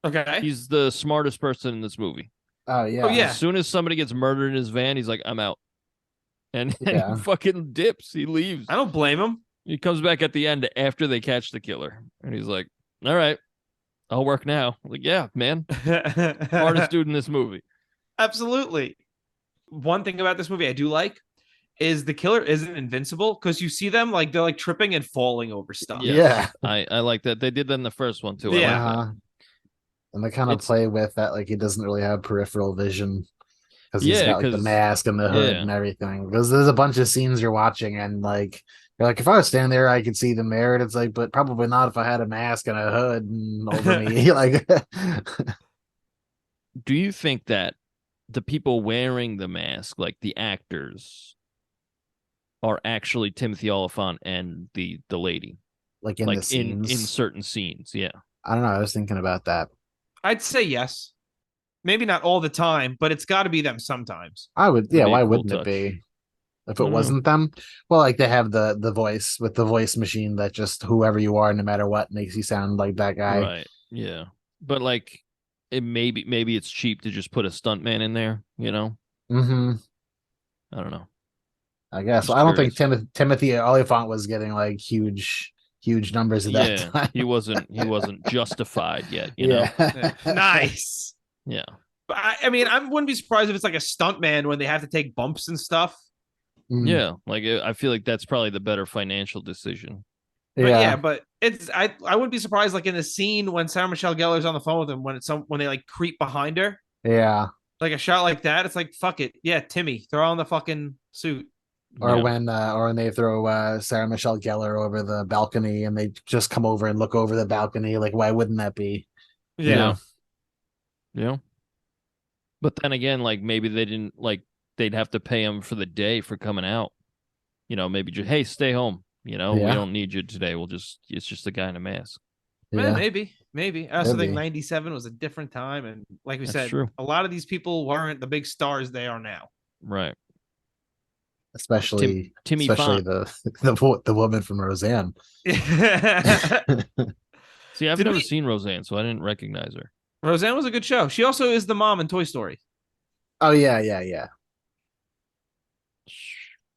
Speaker 1: okay,
Speaker 2: he's the smartest person in this movie.
Speaker 3: Oh yeah.
Speaker 2: As soon as somebody gets murdered in his van, he's like, I'm out. And he fucking dips. He leaves.
Speaker 1: I don't blame him.
Speaker 2: He comes back at the end after they catch the killer. And he's like, all right, I'll work now. I'm like, yeah, man. Smartest dude in this movie.
Speaker 1: Absolutely. One thing about this movie I do like is the killer isn't invincible, because you see them they're tripping and falling over stuff.
Speaker 3: Yeah.
Speaker 2: I like that. They did that in the first one too.
Speaker 1: Yeah.
Speaker 2: I like that.
Speaker 3: And they kind of play with that, he doesn't really have peripheral vision. Because he's got the mask and the hood and everything. Because there's a bunch of scenes you're watching and you're like, if I was standing there, I could see them there. And it's but probably not if I had a mask and a hood over me.
Speaker 2: Do you think that the people wearing the mask, the actors, are actually Timothy Oliphant and the lady?
Speaker 3: In the scenes?
Speaker 2: In certain scenes, yeah.
Speaker 3: I don't know. I was thinking about that.
Speaker 1: I'd say yes. Maybe not all the time, but it's got to be them sometimes.
Speaker 3: I would, yeah. Why wouldn't it be? If it wasn't them, well, they have the voice with the voice machine that just whoever you are, no matter what, makes you sound like that guy.
Speaker 2: Right. Yeah. But maybe it's cheap to just put a stuntman in there, you know?
Speaker 3: Mm-hmm.
Speaker 2: I don't know.
Speaker 3: I guess.
Speaker 2: Just
Speaker 3: Well, I don't think
Speaker 2: curious.
Speaker 3: Timothy Oliphant was getting like huge numbers at that
Speaker 2: Yeah,
Speaker 3: time.
Speaker 2: he wasn't justified yet, you know?
Speaker 3: Yeah.
Speaker 1: Nice.
Speaker 2: Yeah.
Speaker 1: But I mean, I wouldn't be surprised if it's like a stuntman when they have to take bumps and stuff.
Speaker 3: Mm,
Speaker 2: Yeah, like I feel like that's probably the better financial decision.
Speaker 1: But yeah,
Speaker 3: yeah.
Speaker 1: but it's I wouldn't be surprised like in the scene when Sarah Michelle Gellar's on the phone with him when they like creep behind her,
Speaker 3: Yeah.
Speaker 1: like a shot like that. It's like fuck it, yeah, Timmy, throw on the fucking suit.
Speaker 3: Or
Speaker 2: Yeah.
Speaker 3: when they throw Sarah Michelle Gellar over the balcony and they just come over and look over the balcony, like why wouldn't that be? You
Speaker 1: Yeah.
Speaker 3: know?
Speaker 2: Yeah. But then again, like maybe they didn't like they'd have to pay him for the day for coming out. You know, maybe just hey, stay home. You know, we
Speaker 3: Yeah.
Speaker 2: don't need you today. It's just a guy in a mask.
Speaker 1: Man,
Speaker 3: Yeah.
Speaker 1: maybe. I also think
Speaker 3: Maybe.
Speaker 1: 97 was a different time, and like we
Speaker 2: That's
Speaker 1: said,
Speaker 2: true.
Speaker 1: a lot of these people weren't the big stars they are now.
Speaker 2: Right.
Speaker 3: Especially
Speaker 2: Timmy
Speaker 3: especially
Speaker 2: Font.
Speaker 3: the woman from Roseanne.
Speaker 2: See, I've
Speaker 1: Did
Speaker 2: never
Speaker 1: we-
Speaker 2: seen Roseanne, so I didn't recognize her.
Speaker 1: Roseanne was a good show. She also is the mom in Toy Story.
Speaker 3: Oh yeah.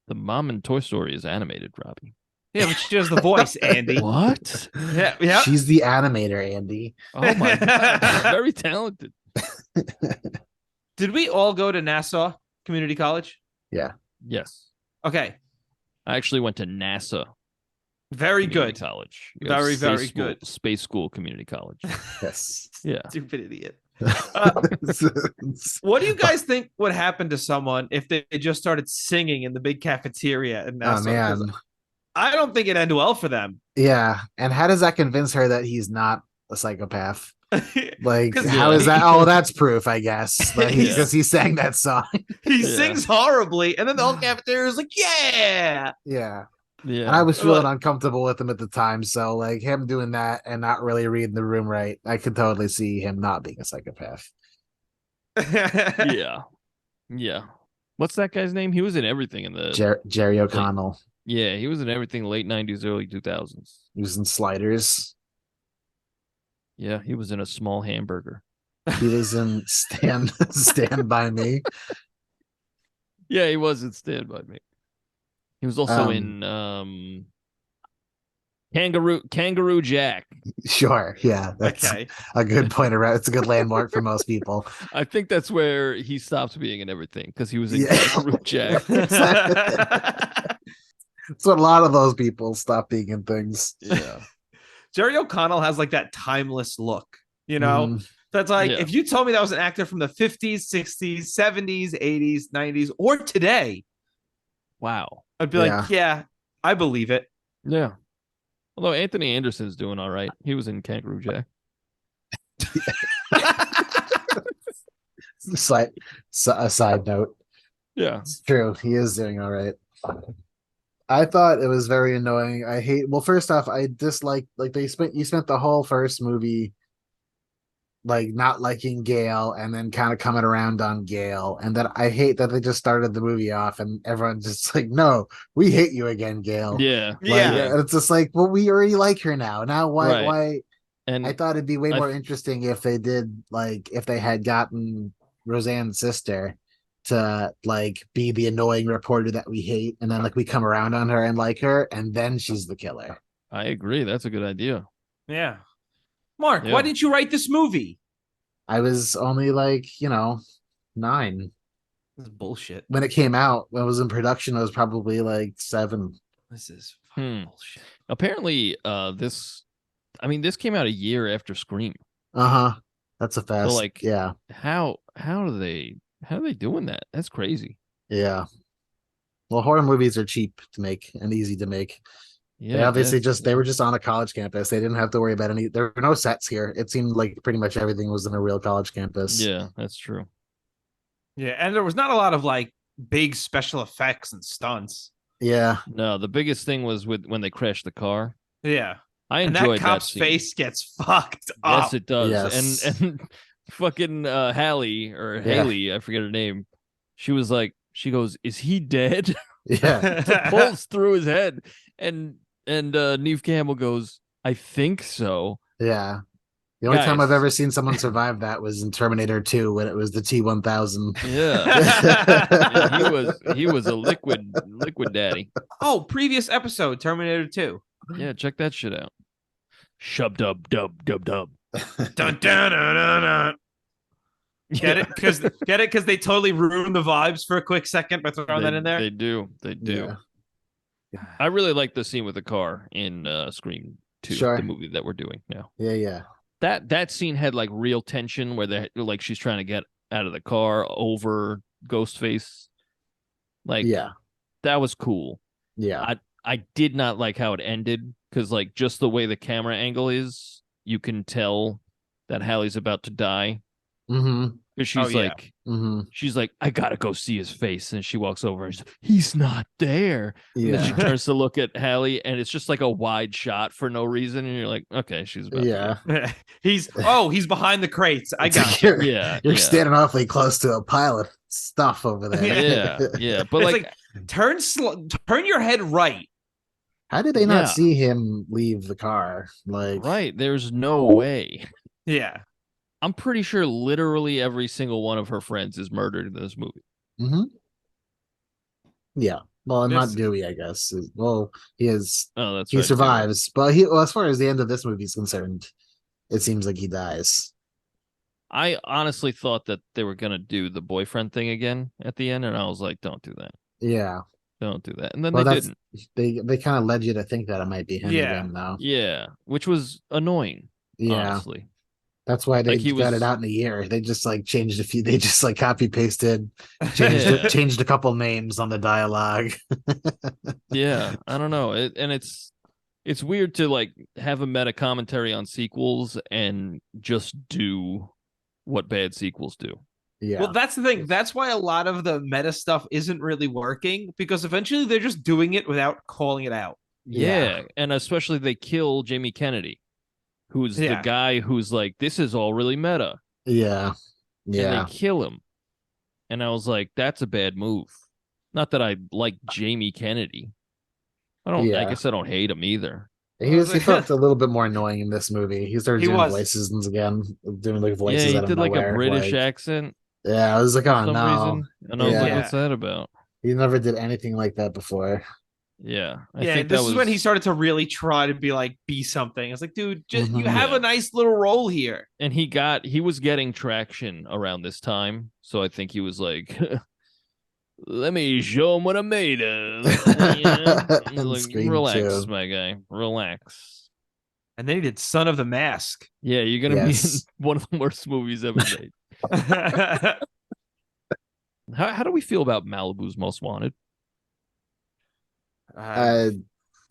Speaker 2: The mom in Toy Story is animated, Robbie.
Speaker 1: Yeah, but she has the voice, Andy.
Speaker 2: What?
Speaker 1: Yeah.
Speaker 3: She's the animator, Andy.
Speaker 2: Oh my god. Very talented.
Speaker 1: Did we all go to Nassau Community College?
Speaker 3: Yeah.
Speaker 2: Yes.
Speaker 1: Okay.
Speaker 2: I actually went to NASA
Speaker 1: Very
Speaker 2: Community
Speaker 1: good.
Speaker 2: College.
Speaker 1: Very, very good.
Speaker 2: Space School Community College.
Speaker 3: Yes.
Speaker 2: Yeah.
Speaker 1: Stupid idiot. What do you guys think would happen to someone if they just started singing in the big cafeteria in Nassau?
Speaker 3: Oh man.
Speaker 1: I don't think it'd end well for them.
Speaker 3: Yeah. And how does that convince her that he's not a psychopath? Like,
Speaker 1: 'Cause,
Speaker 3: how
Speaker 2: yeah.
Speaker 3: is that? Oh, that's proof, I guess. Like,
Speaker 2: Yeah.
Speaker 3: because he sang that song.
Speaker 1: He
Speaker 2: Yeah.
Speaker 1: sings horribly, and then the whole cafeteria is like, yeah.
Speaker 3: Yeah.
Speaker 2: Yeah.
Speaker 3: And I was feeling
Speaker 1: Look.
Speaker 3: uncomfortable with him at the time. So, like, him doing that and not really reading the room right, I could totally see him not being a psychopath.
Speaker 2: Yeah. Yeah. What's that guy's name? He was in everything in the
Speaker 3: Jerry O'Connell.
Speaker 2: Yeah, he was in everything late 90s, early 2000s.
Speaker 3: He was in Sliders.
Speaker 2: Yeah, he was in A Small Hamburger.
Speaker 3: He was in Stand By Me.
Speaker 2: Yeah, he was in Stand By Me. He was also in Kangaroo Jack.
Speaker 3: Sure. Yeah. That's
Speaker 1: Okay.
Speaker 3: a good point around. It's a good landmark for most people.
Speaker 2: I think that's where he stopped being in everything because he was in
Speaker 3: Yeah.
Speaker 2: Kangaroo Jack.
Speaker 3: So a lot of those people stop being in things.
Speaker 2: Yeah.
Speaker 1: Jerry O'Connell has like that timeless look, you know?
Speaker 3: Mhm.
Speaker 1: That's like,
Speaker 2: Yeah.
Speaker 1: if you told me that was an actor from the 50s, 60s, 70s, 80s, 90s, or today,
Speaker 2: Wow.
Speaker 1: I'd be
Speaker 3: Yeah.
Speaker 1: like, yeah, I believe it.
Speaker 2: Yeah. Although Anthony Anderson's doing all right. He was in Kangaroo Jack.
Speaker 3: A side note.
Speaker 2: Yeah.
Speaker 3: It's true. He is doing all right. I thought it was very annoying. Well, first off, I dislike like you spent the whole first movie like not liking Gale and then kind of coming around on Gale. And then I hate that they just started the movie off and everyone's just like, no, we hate you again, Gale.
Speaker 2: Yeah.
Speaker 3: Like,
Speaker 1: Yeah.
Speaker 3: and it's just like, well, we already like her now. Now
Speaker 2: Right.
Speaker 3: why
Speaker 2: And
Speaker 3: I thought it'd be way
Speaker 2: I
Speaker 3: more
Speaker 2: th-
Speaker 3: interesting if they did like if they had gotten Roseanne's sister to like be the annoying reporter that we hate, and then like we come around on her and like her, and then she's the killer.
Speaker 2: I agree. That's a good idea.
Speaker 1: Yeah. Mark,
Speaker 2: Yeah.
Speaker 1: why didn't you write this movie?
Speaker 3: I was only like, 9
Speaker 1: This is bullshit.
Speaker 3: when it came out. When it was in production, I was probably like 7.
Speaker 1: This is fucking
Speaker 2: Hmm.
Speaker 1: bullshit.
Speaker 2: Apparently, this came out a year after Scream.
Speaker 3: Uh-huh. That's a fast.
Speaker 2: like-
Speaker 3: yeah.
Speaker 2: How are they doing that? That's crazy.
Speaker 3: Yeah. Well, horror movies are cheap to make and easy to make.
Speaker 2: Yeah.
Speaker 3: They obviously
Speaker 2: that's-
Speaker 3: they were just on a college campus. They didn't have to worry about there were no sets here. It seemed like pretty much everything was in a real college campus.
Speaker 2: Yeah, that's true.
Speaker 1: Yeah, and there was not a lot of like big special effects and stunts.
Speaker 3: Yeah.
Speaker 2: No, the biggest thing was when they crashed the car.
Speaker 1: Yeah.
Speaker 2: I
Speaker 1: And
Speaker 2: enjoyed
Speaker 1: that cop's
Speaker 2: scene.
Speaker 1: face gets fucked up.
Speaker 2: Yes, it does.
Speaker 3: Yes.
Speaker 2: And fucking Hallie or
Speaker 3: Yeah.
Speaker 2: Haley, I forget her name. She goes, "Is he dead?"
Speaker 3: Yeah.
Speaker 2: Pulls through his head, and Neve Campbell goes, "I think so."
Speaker 3: Yeah. The only time
Speaker 2: Guys.
Speaker 3: I've ever seen someone survive that was in Terminator 2 when it was the T-1000.
Speaker 2: Yeah. He was a liquid daddy.
Speaker 1: Oh, previous episode, Terminator 2.
Speaker 2: Yeah, check that shit out. Shub dub dub dub dub.
Speaker 1: Dun, dun, dun, dun, dun. Get it? Because they totally ruined the vibes for a quick second by throwing that in there.
Speaker 2: They do.
Speaker 3: Yeah.
Speaker 2: I really like the scene with the car in Scream 2,
Speaker 3: Sure.
Speaker 2: the movie that we're doing now.
Speaker 3: Yeah.
Speaker 2: That scene had like real tension where they like she's trying to get out of the car over Ghostface. Like,
Speaker 3: Yeah.
Speaker 2: that was cool.
Speaker 3: Yeah.
Speaker 2: I did not like how it ended because like just the way the camera angle is, you can tell that Hallie's about to die.
Speaker 3: Mm-hmm.
Speaker 2: Because she's like, I gotta go see his face, and she walks over and she's like, he's not there. And then she turns to look at Hallie, and it's just like a wide shot for no reason, and you're like, okay, she's about to
Speaker 1: he's behind the crates. I got
Speaker 3: you.
Speaker 2: Yeah,
Speaker 3: you're standing awfully close to a pile of stuff over there.
Speaker 2: Yeah. But
Speaker 1: like turn your head right.
Speaker 3: How did they not see him leave the car? Like,
Speaker 2: right? There's no way.
Speaker 1: Yeah.
Speaker 2: I'm pretty sure literally every single one of her friends is murdered in this movie.
Speaker 3: Mm-hmm. Yeah. Well, not Dewey, I guess. Well, he is.
Speaker 2: Oh, that's
Speaker 3: he
Speaker 2: right.
Speaker 3: Survives,
Speaker 2: too.
Speaker 3: but as far as the end of this movie is concerned, it seems like he dies.
Speaker 2: I honestly thought that they were gonna do the boyfriend thing again at the end, and I was like, "Don't do that."
Speaker 3: Yeah.
Speaker 2: Don't do that. And then they didn't.
Speaker 3: They kind of led you to think that it might be him again, though.
Speaker 2: Yeah, which was annoying.
Speaker 3: Yeah.
Speaker 2: Honestly.
Speaker 3: That's why they got it out in a year. They just like changed a few. They just like copy pasted, changed a couple names on the dialogue.
Speaker 2: Yeah, I don't know. It's weird to like have a meta commentary on sequels and just do what bad sequels do.
Speaker 3: Yeah.
Speaker 1: Well, that's the thing. That's why a lot of the meta stuff isn't really working, because eventually they're just doing it without calling it out.
Speaker 2: Yeah. And especially they kill Jamie Kennedy, who's the guy who's like, this is all really meta.
Speaker 3: Yeah.
Speaker 2: And they kill him. And I was like, that's a bad move. Not that I like Jamie Kennedy. I guess I don't hate him either.
Speaker 3: He felt a little bit more annoying in this movie. He started doing voices again, doing like voices.
Speaker 2: Yeah, he did like a British accent.
Speaker 3: Yeah, I was like, oh no.
Speaker 2: Reason. And I was like, what's that about?
Speaker 3: He never did anything like that before.
Speaker 2: Yeah.
Speaker 1: I think this is when he started to really try to be something. It's like, dude, just you have a nice little role here.
Speaker 2: And he was getting traction around this time. So I think he was like, let me show him what I'm made of. Like, relax, my guy. Relax.
Speaker 1: And then he did Son of the Mask.
Speaker 2: Yeah, you're going to be in one of the worst movies ever made. How do we feel about Malibu's Most Wanted?
Speaker 1: I've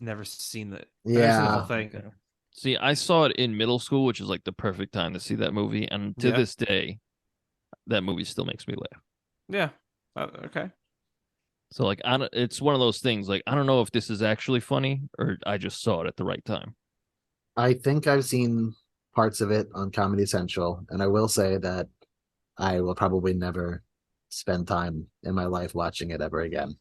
Speaker 1: never seen that.
Speaker 3: Yeah.
Speaker 1: The whole thing.
Speaker 2: Okay. See, I saw it in middle school, which is like the perfect time to see that movie. And to this day, that movie still makes me laugh.
Speaker 1: Yeah. Okay.
Speaker 2: So like, it's one of those things. Like, I don't know if this is actually funny or I just saw it at the right time.
Speaker 3: I think I've seen parts of it on Comedy Central, and I will say that I will probably never spend time in my life watching it ever again.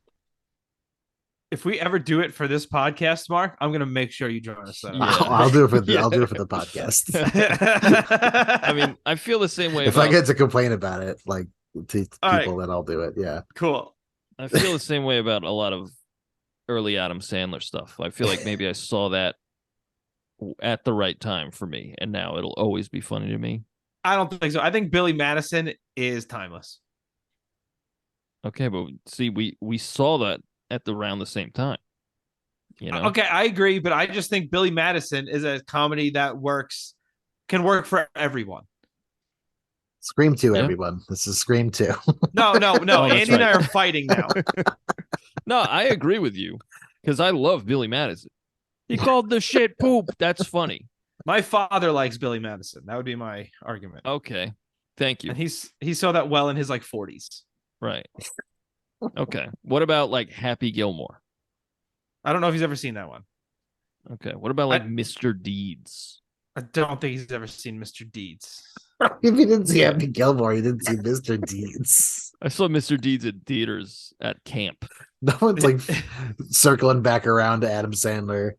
Speaker 1: If we ever do it for this podcast, Mark, I'm gonna make sure you join us.
Speaker 2: Yeah.
Speaker 3: I'll do it for the I'll do it for the podcast.
Speaker 2: I mean, I feel the same way.
Speaker 3: If I get to complain about it, like to people, then I'll do it. Yeah,
Speaker 1: cool.
Speaker 2: I feel the same way about a lot of early Adam Sandler stuff. I feel like maybe I saw that at the right time for me, and now it'll always be funny to me.
Speaker 1: I don't think so. I think Billy Madison is timeless.
Speaker 2: Okay, but see, we saw that at around the same time. You know?
Speaker 1: Okay, I agree, but I just think Billy Madison is a comedy that can work for everyone.
Speaker 3: Scream 2, everyone. This is Scream 2.
Speaker 1: No.
Speaker 2: Oh,
Speaker 1: Andy and I are fighting now.
Speaker 2: No, I agree with you because I love Billy Madison. He called the shit poop. That's funny.
Speaker 1: My father likes Billy Madison. That would be my argument.
Speaker 2: Okay, thank you.
Speaker 1: And he saw that well in his like 40s.
Speaker 2: Right. Okay. What about like Happy Gilmore?
Speaker 1: I don't know if he's ever seen that one.
Speaker 2: Okay. What about like Mr. Deeds?
Speaker 1: I don't think he's ever seen Mr. Deeds.
Speaker 3: If you didn't see Happy Gilmore, you didn't see Mr. Deeds.
Speaker 2: I saw Mr. Deeds at theaters at camp.
Speaker 3: No one's like circling back around to Adam Sandler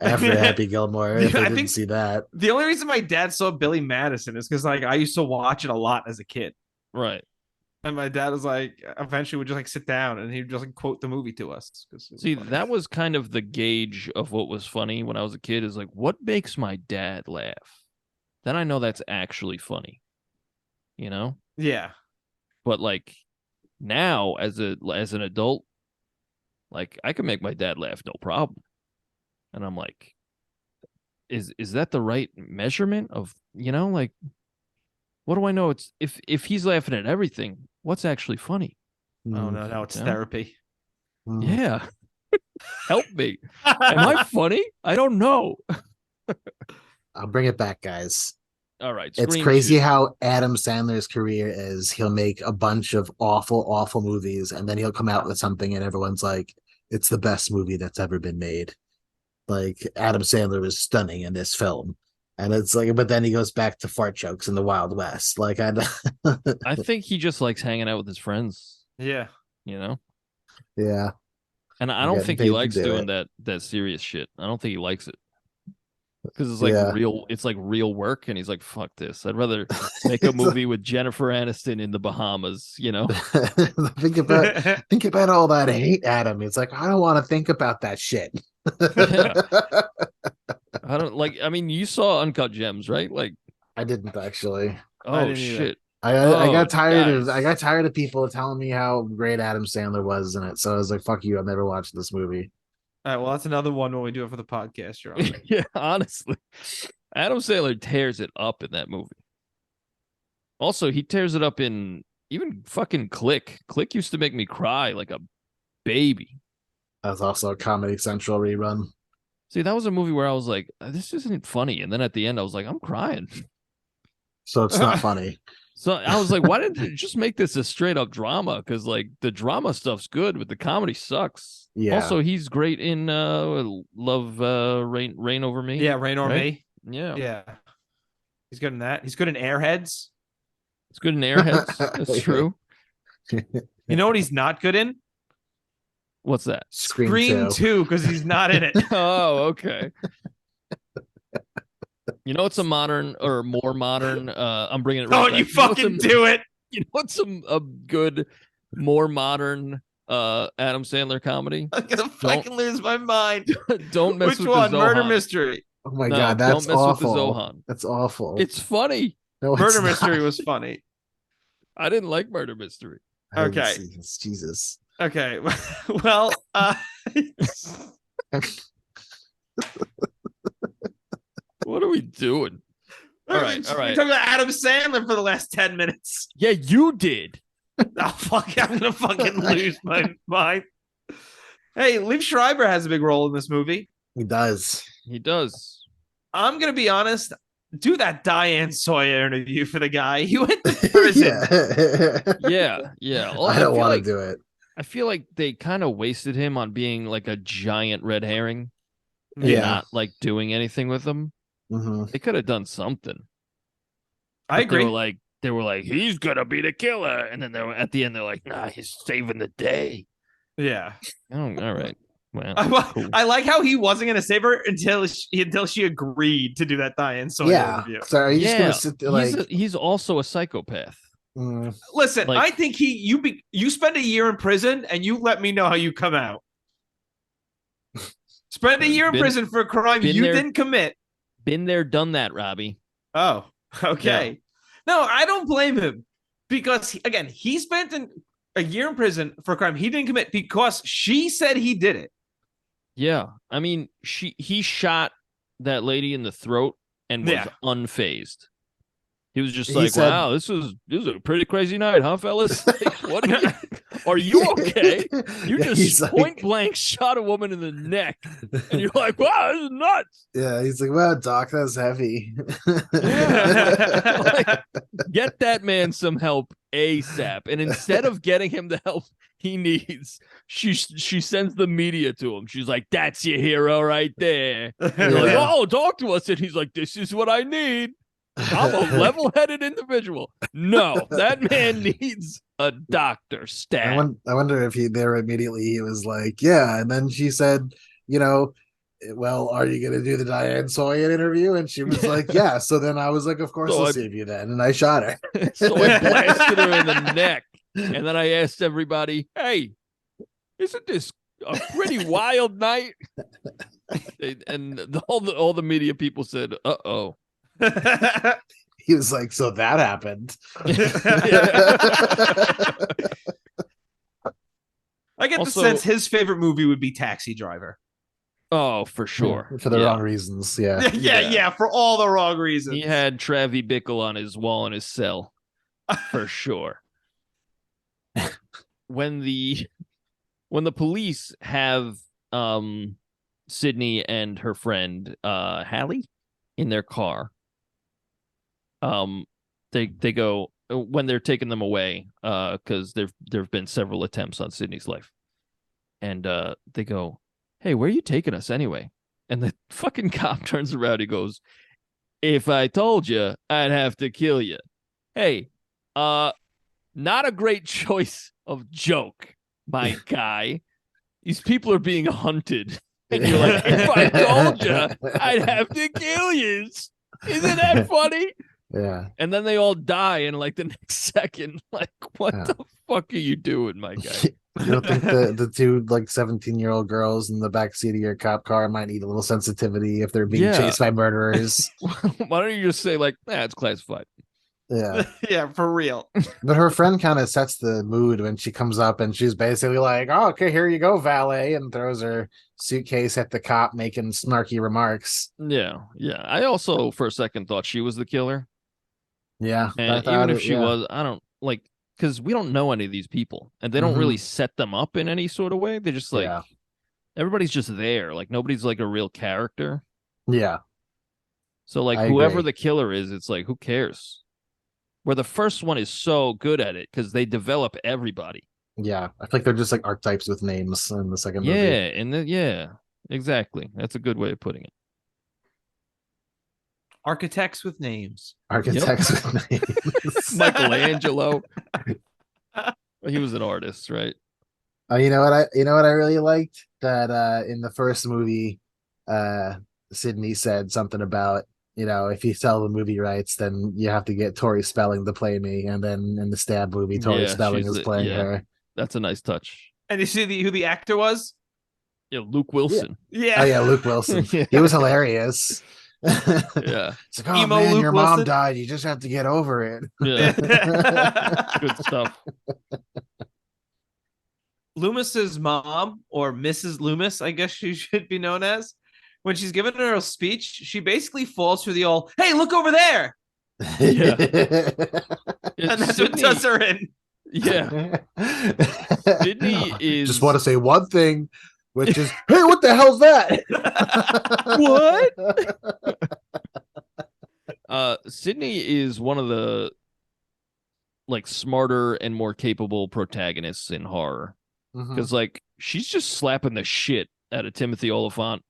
Speaker 3: after Happy Gilmore. If they
Speaker 1: I
Speaker 3: didn't
Speaker 1: think
Speaker 3: see that,
Speaker 1: the only reason my dad saw Billy Madison is because like I used to watch it a lot as a kid.
Speaker 2: Right.
Speaker 1: And my dad was like, eventually would just like sit down and he'd just like quote the movie to us.
Speaker 2: See, that was kind of the gauge of what was funny when I was a kid. Is like, what makes my dad laugh? Then I know that's actually funny. You know?
Speaker 1: Yeah.
Speaker 2: But like now, as an adult, like I can make my dad laugh no problem. And I'm like, is that the right measurement of, like, what do I know? It's if he's laughing at everything, what's actually funny?
Speaker 1: Oh no, now it's therapy.
Speaker 2: Yeah. Help me. Am I funny? I don't know.
Speaker 3: I'll bring it back, guys.
Speaker 2: All right.
Speaker 3: It's crazy how Adam Sandler's career is. He'll make a bunch of awful, awful movies, and then he'll come out with something, and everyone's like, it's the best movie that's ever been made. Like, Adam Sandler was stunning in this film. And it's like, but then he goes back to fart jokes in the Wild West. Like,
Speaker 2: I think he just likes hanging out with his friends.
Speaker 1: Yeah.
Speaker 3: Yeah.
Speaker 2: And I don't think he likes doing that serious shit. I don't think he likes it. Because it's like it's like real work, and he's like, fuck this. I'd rather make a movie with Jennifer Aniston in the Bahamas,
Speaker 3: think about all that hate, Adam. It's like, I don't want to think about that shit.
Speaker 2: Yeah. I mean, you saw Uncut Gems, right? Like,
Speaker 3: I didn't actually.
Speaker 2: Oh shit.
Speaker 3: I got tired of people telling me how great Adam Sandler was in it. So I was like, fuck you, I've never watched this movie.
Speaker 1: All right, well, that's another one when we do it for the podcast, Your Honor.
Speaker 2: Yeah, honestly. Adam Sandler tears it up in that movie. Also, he tears it up in even fucking Click. Click used to make me cry like a baby.
Speaker 3: That was also a Comedy Central rerun.
Speaker 2: See, that was a movie where I was like, this isn't funny. And then at the end, I was like, I'm crying.
Speaker 3: So it's not funny.
Speaker 2: So I was like, why didn't you just make this a straight up drama? Because like the drama stuff's good, but the comedy sucks.
Speaker 3: Yeah.
Speaker 2: Also, he's great in Love Reign Over Me.
Speaker 1: Yeah, Reign Over Me.
Speaker 2: Yeah.
Speaker 1: Yeah. He's good in that. He's good in Airheads.
Speaker 2: It's good in Airheads. That's true.
Speaker 1: You know what he's not good in?
Speaker 2: What's that?
Speaker 1: Scream 2, because he's not in it.
Speaker 2: Oh, okay. You know, it's a modern or more modern. I'm bringing it. Right
Speaker 1: Don't you fucking do it.
Speaker 2: You know what's a good, more modern Adam Sandler comedy?
Speaker 1: I'm gonna fucking lose my mind.
Speaker 2: Don't mess with
Speaker 1: one?
Speaker 2: the Zohan.
Speaker 1: Murder Mystery.
Speaker 3: Oh my god, that's
Speaker 2: don't mess
Speaker 3: awful.
Speaker 2: with the Zohan.
Speaker 3: That's awful.
Speaker 2: It's funny.
Speaker 3: No,
Speaker 1: Murder Mystery was funny.
Speaker 2: I didn't like Murder Mystery.
Speaker 1: Okay.
Speaker 3: Jesus.
Speaker 1: Okay. Well,
Speaker 2: what are we doing? All right.
Speaker 1: We're talking about Adam Sandler for the last 10 minutes.
Speaker 2: Yeah, you did.
Speaker 1: Oh, fuck. I'm going to fucking lose my mind. Hey, Liev Schreiber has a big role in this movie.
Speaker 3: He does.
Speaker 1: I'm going to be honest. Do that Diane Sawyer interview for the guy. He went to prison.
Speaker 2: Yeah. Well,
Speaker 3: I don't want to do it.
Speaker 2: I feel like they kind of wasted him on being like a giant red herring.
Speaker 3: Yeah.
Speaker 2: Not like doing anything with him.
Speaker 3: Mm-hmm.
Speaker 2: They could have done something.
Speaker 1: I agree.
Speaker 2: They were like, he's gonna be the killer, and then at the end they're like, nah, he's saving the day.
Speaker 1: Yeah.
Speaker 2: Oh, all right. Well, cool.
Speaker 1: I like how he wasn't gonna save her until she agreed to do that Diane Sawyer interview.
Speaker 3: So are you just gonna sit there
Speaker 2: he's also a psychopath.
Speaker 1: Listen, I think you spend a year in prison and you let me know how you come out. Spend a year in prison for a crime you didn't commit.
Speaker 2: Been there, done that, Robbie.
Speaker 1: Oh, okay. Yeah. No, I don't blame him because he spent a year in prison for a crime he didn't commit because she said he did it.
Speaker 2: Yeah, I mean, he shot that lady in the throat and was unfazed. He was just wow, this is a pretty crazy night, huh, fellas? Like, what are you okay? You just point blank shot a woman in the neck, and you're like, wow, this is nuts.
Speaker 3: Yeah, he's like, wow, Doc, that's heavy.
Speaker 2: Like, get that man some help ASAP. And instead of getting him the help he needs, she sends the media to him. She's like, that's your hero right there. And you're like, oh, talk to us. And he's like, this is what I need. I'm a level-headed individual. No, that man needs a doctor stat.
Speaker 3: I wonder if he was like, yeah. And then she said, well, are you going to do the Diane Sawyer interview? And she was like, yeah. So then I was like, of course I'll save you then. And I shot her.
Speaker 2: So I blasted her in the neck. And then I asked everybody, hey, isn't this a pretty wild night? And all the media people said, uh-oh.
Speaker 3: He was like, so that happened.
Speaker 1: I get the sense his favorite movie would be Taxi Driver.
Speaker 2: Oh, for sure.
Speaker 3: For the wrong reasons, yeah.
Speaker 1: Yeah, for all the wrong reasons.
Speaker 2: He had Travie Bickle on his wall in his cell, for sure. When the police have Sidney and her friend Hallie in their car, they go when they're taking them away because there've been several attempts on Sidney's life, and they go, hey, where are you taking us anyway? And the fucking cop turns around. He goes, if I told you, I'd have to kill you. Hey, not a great choice of joke, my guy. These people are being hunted. And you're like, if I told you, I'd have to kill you. Isn't that funny?
Speaker 3: Yeah.
Speaker 2: And then they all die in like the next second. Like, what the fuck are you doing, my guy?
Speaker 3: You don't think the two like 17-year-old girls in the backseat of your cop car might need a little sensitivity if they're being chased by murderers?
Speaker 2: Why don't you just say like, it's classified?
Speaker 3: Yeah.
Speaker 1: Yeah, for real.
Speaker 3: But her friend kind of sets the mood when she comes up and she's basically like, oh, okay, here you go, valet, and throws her suitcase at the cop making snarky remarks.
Speaker 2: Yeah. I also for a second thought she was the killer.
Speaker 3: Yeah.
Speaker 2: And even if she was, I don't like, because we don't know any of these people and they don't really set them up in any sort of way. They're just like, everybody's just there. Like nobody's like a real character.
Speaker 3: Yeah.
Speaker 2: So like whoever the killer is, it's like, who cares? Where the first one is so good at it because they develop everybody.
Speaker 3: Yeah. I feel like they're just like archetypes with names in the second movie.
Speaker 2: Yeah, exactly. That's a good way of putting it.
Speaker 1: Architects with names.
Speaker 3: With names.
Speaker 2: Michelangelo. He was an artist, right?
Speaker 3: You know what I really liked? That in the first movie, Sidney said something about, if you sell the movie rights, then you have to get Tori Spelling to play me. And then in the Stab movie, Tori Spelling is playing her.
Speaker 2: That's a nice touch.
Speaker 1: And you see who the actor was?
Speaker 2: Yeah, Luke Wilson.
Speaker 1: Yeah.
Speaker 3: Oh yeah, Luke Wilson. He was hilarious.
Speaker 2: Yeah.
Speaker 3: It's like, oh Emo man, Luke your Wilson? Mom died. You just have to get over it.
Speaker 2: Yeah. Good stuff.
Speaker 1: Loomis's mom, or Mrs. Loomis, I guess she should be known as, when she's giving her a speech, she basically falls for the old, hey, look over there.
Speaker 2: Yeah.
Speaker 1: And that's what does her in.
Speaker 2: Yeah. Sidney is...
Speaker 3: Just want to say one thing, which is, hey, what the hell's that?
Speaker 2: What? Sidney is one of the like smarter and more capable protagonists in horror. Because like she's just slapping the shit out of Timothy Olyphant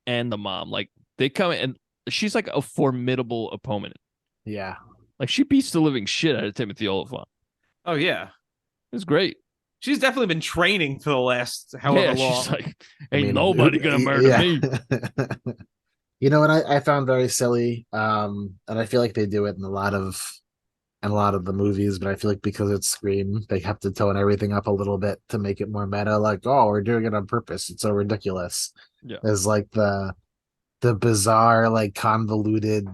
Speaker 2: and the mom. Like they come in and she's like a formidable opponent.
Speaker 3: Yeah.
Speaker 2: Like she beats the living shit out of Timothy Olyphant.
Speaker 1: Oh yeah.
Speaker 2: It's great.
Speaker 1: She's definitely been training for the last however long.
Speaker 2: She's like, ain't nobody gonna murder me.
Speaker 3: You know what I found very silly? And I feel like they do it in a lot of the movies, but I feel like because it's Scream, they have to tone everything up a little bit to make it more meta. Like, oh, we're doing it on purpose. It's so ridiculous.
Speaker 2: Yeah.
Speaker 3: There's like the bizarre, like convoluted,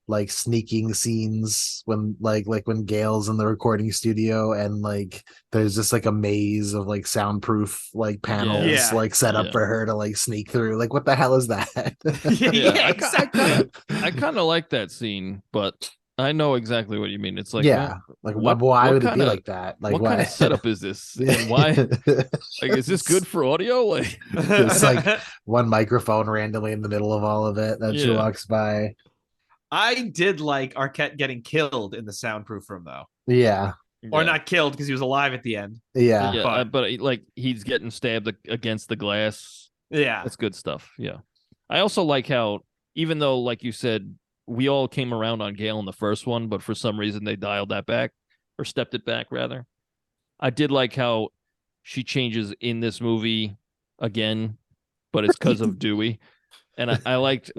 Speaker 3: like sneaking scenes when like when Gale's in the recording studio and like there's just like a maze of like soundproof like panels like set up for her to like sneak through. Like what the hell is that?
Speaker 1: Exactly.
Speaker 2: I kind of like that scene, but I know exactly what you mean. It's like
Speaker 3: like why would it be like that? Like
Speaker 2: what kind of setup is this? And why like is this good for audio? Like
Speaker 3: it's like one microphone randomly in the middle of all of it that she walks by.
Speaker 1: I did like Arquette getting killed in the soundproof room, though.
Speaker 3: Yeah.
Speaker 1: Or not killed because he was alive at the end.
Speaker 3: Yeah.
Speaker 2: But like he's getting stabbed against the glass.
Speaker 1: Yeah.
Speaker 2: That's good stuff. Yeah. I also like how, even though, like you said, we all came around on Gale in the first one, but for some reason they dialed that back, or stepped it back, rather. I did like how she changes in this movie again but it's because of Dewey. And I liked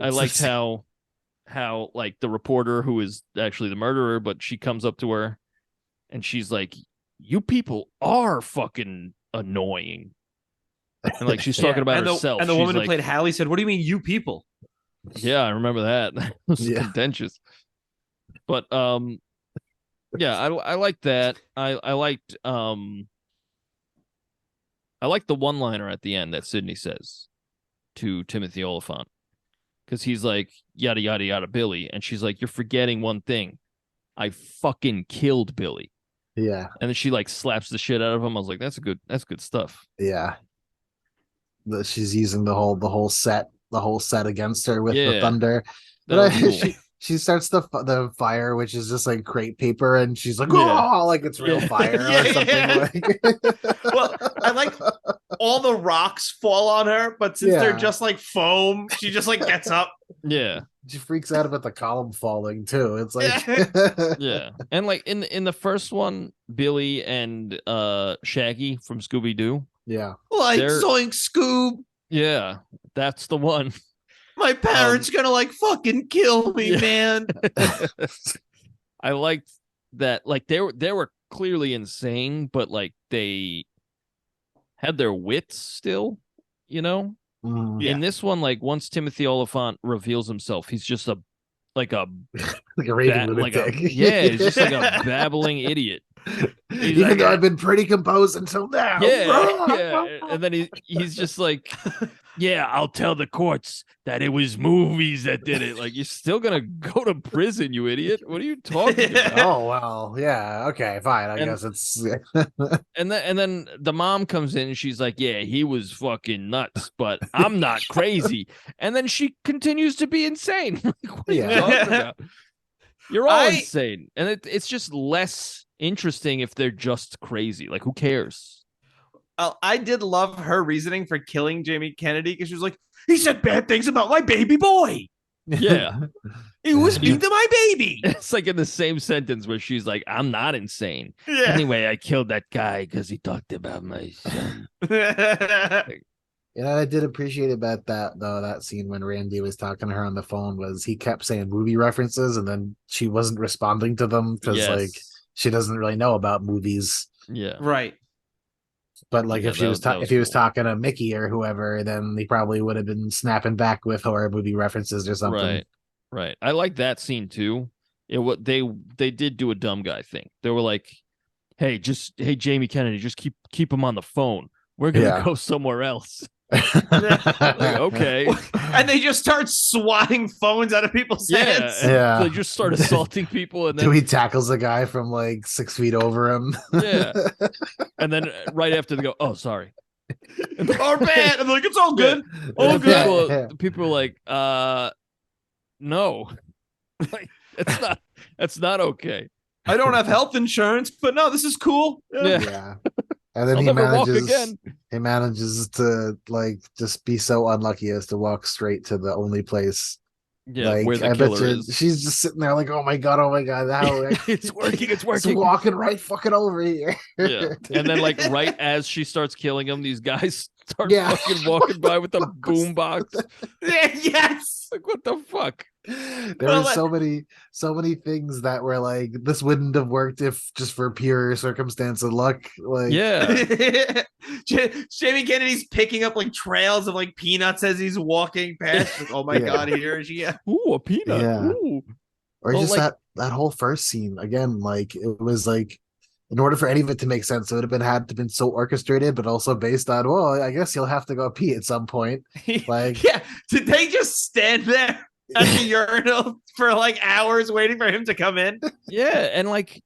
Speaker 2: how like the reporter who is actually the murderer, but she comes up to her and she's like, "You people are fucking annoying." And like she's talking about herself.
Speaker 1: And the
Speaker 2: she's
Speaker 1: woman
Speaker 2: like,
Speaker 1: who played Hallie said, "What do you mean, you people?"
Speaker 2: Yeah, I remember that. That was contentious. But yeah, I like that. I liked the one-liner at the end that Sidney says to Timothy Oliphant. Because he's like, yada yada yada Billy, and she's like, "You're forgetting one thing. I fucking killed Billy."
Speaker 3: Yeah.
Speaker 2: And then she like slaps the shit out of him. I was like, that's good stuff.
Speaker 3: Yeah. She's using the whole set against her with the thunder. But
Speaker 2: Cool.
Speaker 3: she starts the fire, which is just like crepe paper, and she's like, "Oh, like it's real fire or something." Like.
Speaker 1: Well, I like all the rocks fall on her, but since they're just like foam, she just like gets up.
Speaker 2: Yeah,
Speaker 3: she freaks out about the column falling too. It's like,
Speaker 2: yeah, and like in the first one, Billy and Shaggy from Scooby Doo.
Speaker 3: Yeah,
Speaker 1: like Zoink Scoob.
Speaker 2: Yeah, that's the one.
Speaker 1: My parents gonna like fucking kill me, man.
Speaker 2: I liked that. Like they were clearly insane, but like they had their wits still, you know. In this one, like once Timothy Oliphant reveals himself, he's just like a
Speaker 3: raving lunatic.
Speaker 2: He's just like a babbling idiot.
Speaker 3: Even though I've been pretty composed until now.
Speaker 2: Yeah. And then he's just like, "Yeah, I'll tell the courts that it was movies that did it." Like, you're still gonna go to prison, you idiot. What are you talking about?
Speaker 3: Oh well, yeah, okay, fine. I guess it's
Speaker 2: and then the mom comes in and she's like, "Yeah, he was fucking nuts, but I'm not crazy." And then she continues to be insane. What are you talking about? You're all insane. And it's just less interesting if they're just crazy. Like, who cares?
Speaker 1: I did love her reasoning for killing Jamie Kennedy because she was like, "He said bad things about my baby boy."
Speaker 2: Yeah.
Speaker 1: He was mean to my baby.
Speaker 2: It's like in the same sentence where she's like, "I'm not insane.
Speaker 1: Yeah.
Speaker 2: Anyway, I killed that guy because he talked about my son."
Speaker 3: I did appreciate about that though. That scene when Randy was talking to her on the phone was he kept saying movie references and then she wasn't responding to them because like she doesn't really know about movies.
Speaker 2: Yeah,
Speaker 1: right.
Speaker 3: But like if he was talking to Mickey or whoever, then he probably would have been snapping back with horror movie references or something.
Speaker 2: Right. I like that scene too. They did do a dumb guy thing. They were like, hey, Jamie Kennedy, just keep him on the phone. We're gonna go somewhere else." Like, okay.
Speaker 1: And they just start swatting phones out of people's heads.
Speaker 3: Yeah.
Speaker 2: They just start assaulting people, and then
Speaker 3: Dewey tackles a guy from like 6 feet over him.
Speaker 2: Yeah. And then right after they go, "Oh, sorry."
Speaker 1: Or bad. I'm like, "It's all good." All good.
Speaker 2: People are like, no. Like, that's not okay.
Speaker 1: I don't have health insurance, but no, this is cool.
Speaker 3: Yeah. And then he manages to like just be so unlucky as to walk straight to the only place.
Speaker 2: Yeah,
Speaker 3: like,
Speaker 2: where the killer is.
Speaker 3: She's just sitting there like, oh my god, how
Speaker 2: it's working. It's
Speaker 3: walking right fucking over here.
Speaker 2: Yeah. And then like right as she starts killing him, these guys start fucking walking by with a boombox.
Speaker 1: Yes.
Speaker 2: Like, what the fuck?
Speaker 3: There were so many things that were like, this wouldn't have worked if just for pure circumstance and luck. Like,
Speaker 1: Jamie Kennedy's picking up like trails of like peanuts as he's walking past. Like, oh my god, here is she.
Speaker 2: Ooh, a peanut.
Speaker 3: Yeah.
Speaker 2: Ooh.
Speaker 3: Or just like, that whole first scene again. Like, it was like, in order for any of it to make sense, it would have had to been so orchestrated, but also based on, well, I guess you'll have to go pee at some point. Like,
Speaker 1: did they just stand there at the urinal for like hours waiting for him to come in?
Speaker 2: Yeah, and like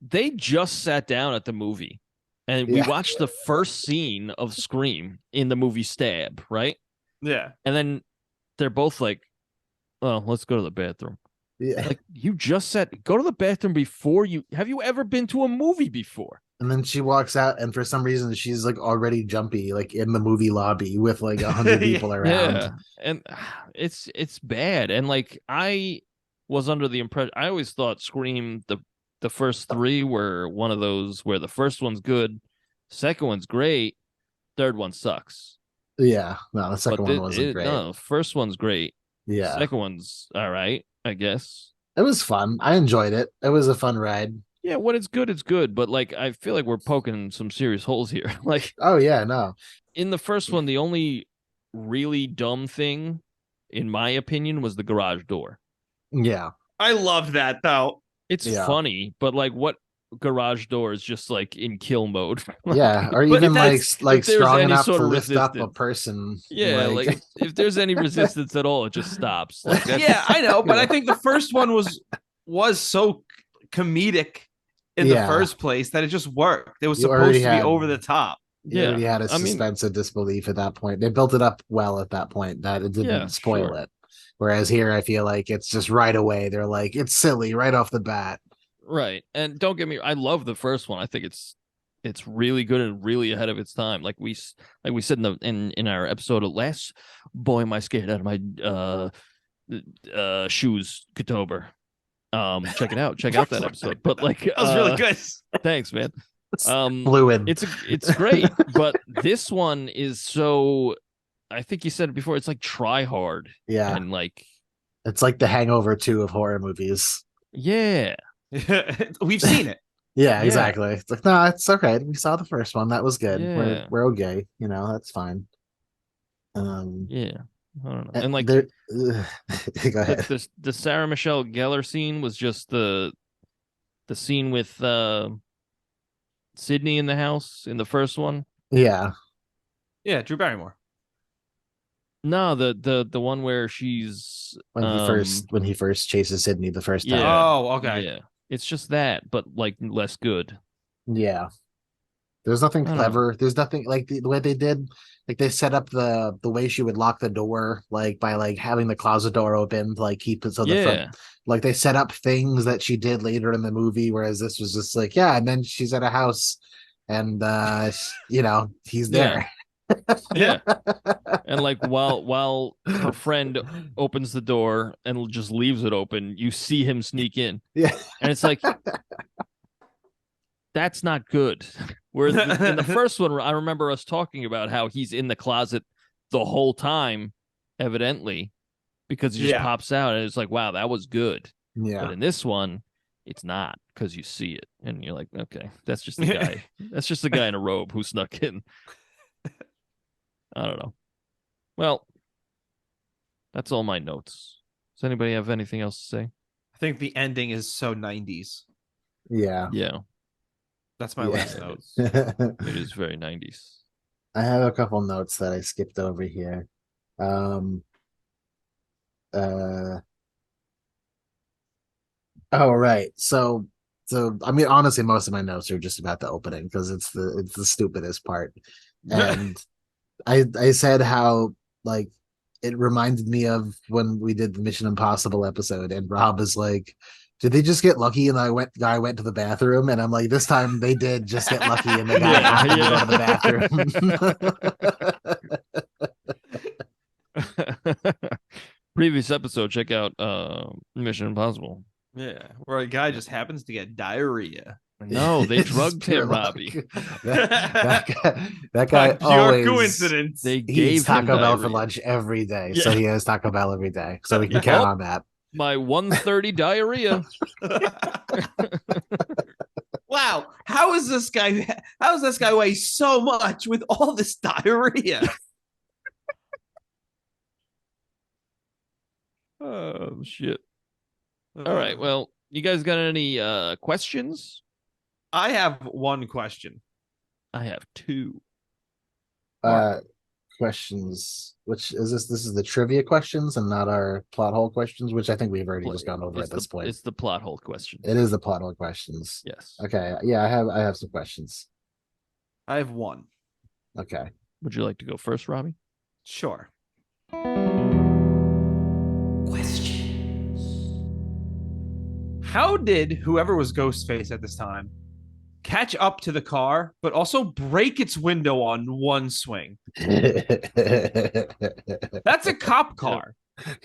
Speaker 2: they just sat down at the movie and we watched the first scene of Scream in the movie Stab, right?
Speaker 1: Yeah.
Speaker 2: And then they're both like, "Oh, let's go to the bathroom."
Speaker 3: Yeah.
Speaker 2: Like, you just said go to the bathroom before have you ever been to a movie before?
Speaker 3: And then she walks out, and for some reason, she's like already jumpy, like in the movie lobby with like 100 people around.
Speaker 2: Yeah, and it's bad. And like I was under the impression, I always thought Scream the first three were one of those where the first one's good, second one's great, third one sucks.
Speaker 3: Yeah, no, the second
Speaker 2: But
Speaker 3: one wasn't great.
Speaker 2: no, first one's great.
Speaker 3: Yeah,
Speaker 2: Second one's all right, I guess.
Speaker 3: it was fun. I enjoyed it. It was a fun ride.
Speaker 2: Yeah, when it's good, it's good. But like, I feel like we're poking some serious holes here. Like
Speaker 3: Oh yeah, no.
Speaker 2: in the first one, the only really dumb thing, in my opinion, was the garage door.
Speaker 3: Yeah,
Speaker 1: I love that though.
Speaker 2: It's
Speaker 3: Yeah.
Speaker 2: funny, but like, what garage door is just like in kill mode? Like,
Speaker 3: yeah, or
Speaker 1: But
Speaker 3: even like
Speaker 1: that's-
Speaker 3: like
Speaker 2: if there's
Speaker 3: strong
Speaker 2: any
Speaker 3: enough
Speaker 2: sort
Speaker 3: to
Speaker 2: of
Speaker 3: lift up a
Speaker 2: resistance.
Speaker 3: person.
Speaker 2: Yeah, like if there's any resistance at all, it just stops. Like that's,
Speaker 1: Yeah, I know, but I think the first one was so comedic in the
Speaker 3: Yeah.
Speaker 1: first place that it just worked. It was
Speaker 3: You
Speaker 1: supposed
Speaker 3: already
Speaker 1: to be
Speaker 3: had-
Speaker 1: over the top.
Speaker 3: You already had a
Speaker 2: I mean,
Speaker 3: suspense of disbelief at that point. They built it up well at that point that it didn't
Speaker 2: Yeah,
Speaker 3: spoil
Speaker 2: sure.
Speaker 3: it. Whereas here, I feel like it's just right away. They're like, it's silly right off the bat.
Speaker 2: right. And don't get me, I love the first one. I think it's really good and really ahead of its time. Like we said in our episode of last, boy, am I scared out of my shoes, Katober. Check it out. Check out that episode. But like,
Speaker 1: That was really good.
Speaker 2: Thanks, man.
Speaker 3: Fluid.
Speaker 2: It's great, but this one is so. I think you said it before. It's like try hard,
Speaker 3: Yeah.
Speaker 2: and like,
Speaker 3: It's like the Hangover 2 of horror movies.
Speaker 2: yeah,
Speaker 1: We've seen it.
Speaker 3: Yeah,
Speaker 2: Yeah.
Speaker 3: exactly. It's like, no, it's okay. We saw the first one. That was good.
Speaker 2: Yeah.
Speaker 3: We're okay. You know, that's fine.
Speaker 2: yeah. I don't know. And like
Speaker 3: go ahead.
Speaker 2: the Sarah Michelle Gellar scene was just the scene with Sidney in the house in the first one.
Speaker 3: Yeah.
Speaker 1: Yeah, Drew Barrymore.
Speaker 2: No, the one where she's
Speaker 3: When he first chases Sidney the first time.
Speaker 2: Yeah.
Speaker 1: Oh, okay.
Speaker 2: Yeah, it's just that, but like less good.
Speaker 3: Yeah. There's nothing
Speaker 2: I don't
Speaker 3: clever. There's nothing like the way they did. Like they set up the way she would lock the door, like by like having the closet door open, to, like keep it so the
Speaker 2: Yeah,
Speaker 3: front. Like they set up things that she did later in the movie, whereas this was just like, yeah, and then she's at a house, and you know he's there.
Speaker 2: yeah. And like while her friend opens the door and just leaves it open, you see him sneak in,
Speaker 3: Yeah.
Speaker 2: and it's like that's not good. Whereas in the first one, I remember us talking about how he's in the closet the whole time, evidently, because he just
Speaker 1: Yeah.
Speaker 2: pops out, and it's like, wow, that was good.
Speaker 3: Yeah.
Speaker 2: But in this one, it's not, because you see it, and you're like, okay, that's just the guy. That's just the guy in a robe who snuck in. I don't know. Well, that's all my notes. Does anybody have anything else to say?
Speaker 1: I think the ending is so 90s.
Speaker 3: Yeah.
Speaker 2: Yeah,
Speaker 1: That's my
Speaker 3: Yeah.
Speaker 1: last note.
Speaker 2: it is very 90s.
Speaker 3: I have a couple notes that I skipped over here. Oh right. So I mean honestly most of my notes are just about the opening because it's the stupidest part. And I said how like it reminded me of when we did the Mission Impossible episode and Rob is like, did they just get lucky and I went to the bathroom? And I'm like, this time they did just get lucky and the guy happened to go to the bathroom.
Speaker 2: Previous episode, check out Mission Impossible.
Speaker 1: Yeah, where a guy just happens to get diarrhea.
Speaker 2: No, they
Speaker 3: It's
Speaker 2: drugged
Speaker 3: pure
Speaker 2: him,
Speaker 3: luck.
Speaker 2: Robbie.
Speaker 3: That guy
Speaker 1: By pure
Speaker 3: always
Speaker 1: coincidence.
Speaker 2: They
Speaker 3: he
Speaker 2: gave
Speaker 3: eats
Speaker 2: him
Speaker 3: Taco Bell for
Speaker 2: diarrhea.
Speaker 3: lunch every day.
Speaker 2: Yeah.
Speaker 3: So he has Taco Bell every day. So we can
Speaker 2: Yeah.
Speaker 3: count on that.
Speaker 2: My 1:30 diarrhea.
Speaker 1: Wow, how is this guy weigh so much with all this diarrhea?
Speaker 2: Oh shit. All right. Well, you guys got any questions?
Speaker 1: I have one question.
Speaker 2: I have two.
Speaker 3: Questions. Which is this? This is the trivia questions and not our plot hole questions, which I think we've already just gone over
Speaker 2: It's
Speaker 3: at this point.
Speaker 2: It's the plot hole question.
Speaker 3: It is the plot hole questions.
Speaker 2: Yes.
Speaker 3: Okay. Yeah, I have some questions.
Speaker 1: I have one.
Speaker 3: Okay.
Speaker 2: Would you like to go first, Robbie?
Speaker 1: Sure. How did whoever was Ghostface at this time catch up to the car, but also break its window on one swing? That's a cop car.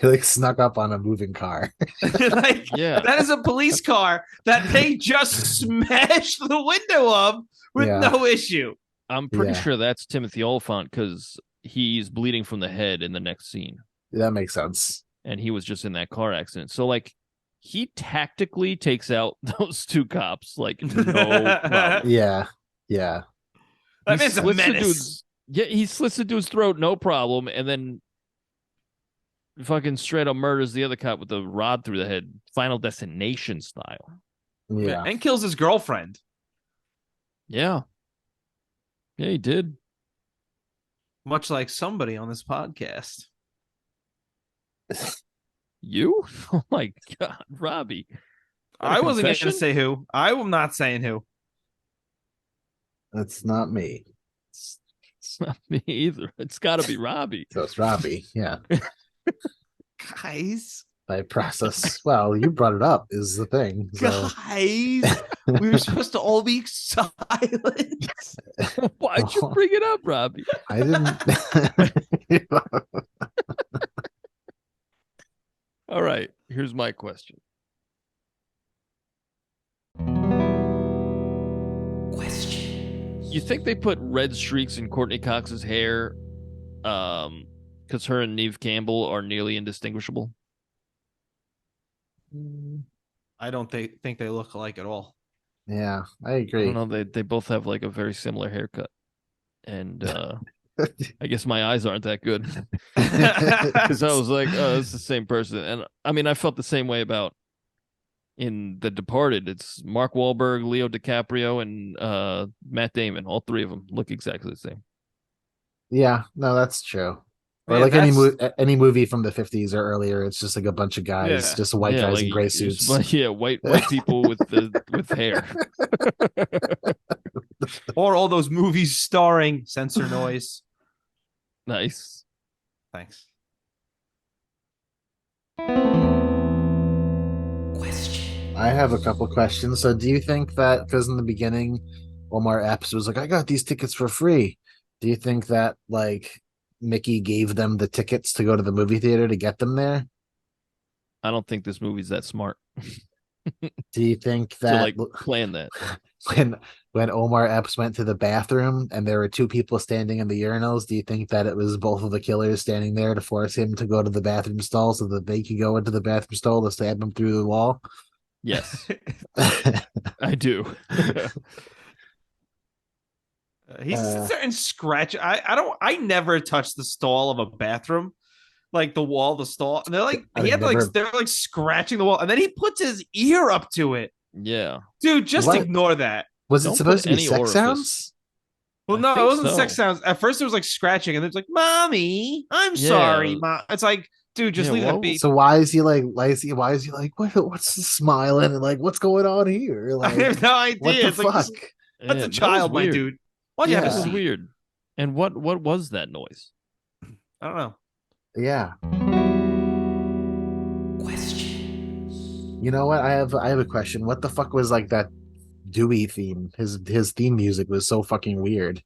Speaker 3: He like snuck up on a moving car.
Speaker 1: Like,
Speaker 2: Yeah.
Speaker 1: that is a police car that they just smashed the window of with
Speaker 3: Yeah.
Speaker 1: no issue.
Speaker 2: I'm pretty
Speaker 3: Yeah.
Speaker 2: sure that's Timothy Oliphant because he's bleeding from the head in the next scene.
Speaker 3: That makes sense.
Speaker 2: And he was just in that car accident. So like he tactically takes out those two cops like no problem.
Speaker 3: Yeah.
Speaker 1: That man's a menace.
Speaker 2: He slits the dude's throat, no problem, and then fucking straight up murders the other cop with the rod through the head, Final Destination style.
Speaker 3: Yeah.
Speaker 1: And kills his girlfriend.
Speaker 2: Yeah, he did.
Speaker 1: Much like somebody on this podcast.
Speaker 2: You? Oh my God, Robbie.
Speaker 1: I wasn't going to say who. I am not saying who.
Speaker 3: That's not me.
Speaker 2: It's not me either. It's got to be Robbie.
Speaker 3: So it's Robbie. Yeah.
Speaker 1: Guys.
Speaker 3: By process. Well, you brought it up is the thing. So.
Speaker 1: Guys. We were supposed to all be silent.
Speaker 2: Why'd you bring it up, Robbie?
Speaker 3: I didn't.
Speaker 2: All right. Here's my question. You think they put red streaks in Courteney Cox's hair because her and Neve Campbell are nearly indistinguishable?
Speaker 1: I don't think they look alike at all.
Speaker 3: Yeah, I agree.
Speaker 2: I don't know. They both have like a very similar haircut. And I guess my eyes aren't that good. Because I was like, oh, it's the same person. And I mean, I felt the same way about in The Departed. It's Mark Wahlberg, Leo DiCaprio, and Matt Damon. All three of them look exactly the same.
Speaker 3: Yeah, no, that's true. Or
Speaker 1: Yeah,
Speaker 3: like any movie from the 50s or earlier, it's just like a bunch of guys, just white guys
Speaker 2: like,
Speaker 3: in gray suits.
Speaker 2: White people with hair.
Speaker 1: Or all those movies starring censor noise.
Speaker 2: Nice.
Speaker 1: Thanks.
Speaker 3: I have a couple questions. So do you think that, because in the beginning, Omar Epps was like, I got these tickets for free. Do you think that like Mickey gave them the tickets to go to the movie theater to get them there?
Speaker 2: I don't think this movie's that smart.
Speaker 3: Do you think that
Speaker 2: to like plan that?
Speaker 3: When Omar Epps went to the bathroom and there were two people standing in the urinals, do you think that it was both of the killers standing there to force him to go to the bathroom stall so that they could go into the bathroom stall to stab him through the wall?
Speaker 2: Yes. I do.
Speaker 1: He's certain scratch. I never touch the stall of a bathroom, like the wall, the stall. And they're like, they're like scratching the wall, and then he puts his ear up to it.
Speaker 2: Yeah,
Speaker 1: dude, just ignore that.
Speaker 3: Was it supposed to be sex
Speaker 2: orifice.
Speaker 3: sounds?
Speaker 1: Well, no, it wasn't sex sounds. At first, it was like scratching, and it's like, "Mommy, I'm sorry, Mom." It's like, dude, just leave it be.
Speaker 3: So why is he like? Why is he like? What's the smiling and like? What's going on here? Like,
Speaker 1: I have no idea.
Speaker 3: What the
Speaker 1: it's
Speaker 3: fuck?
Speaker 1: Like, that's a child, my dude. Why'd you have
Speaker 2: That was weird. And what was that noise?
Speaker 1: I don't know.
Speaker 3: Yeah. You know what? I have a question. What the fuck was like that Dewey theme? His theme music was so fucking weird.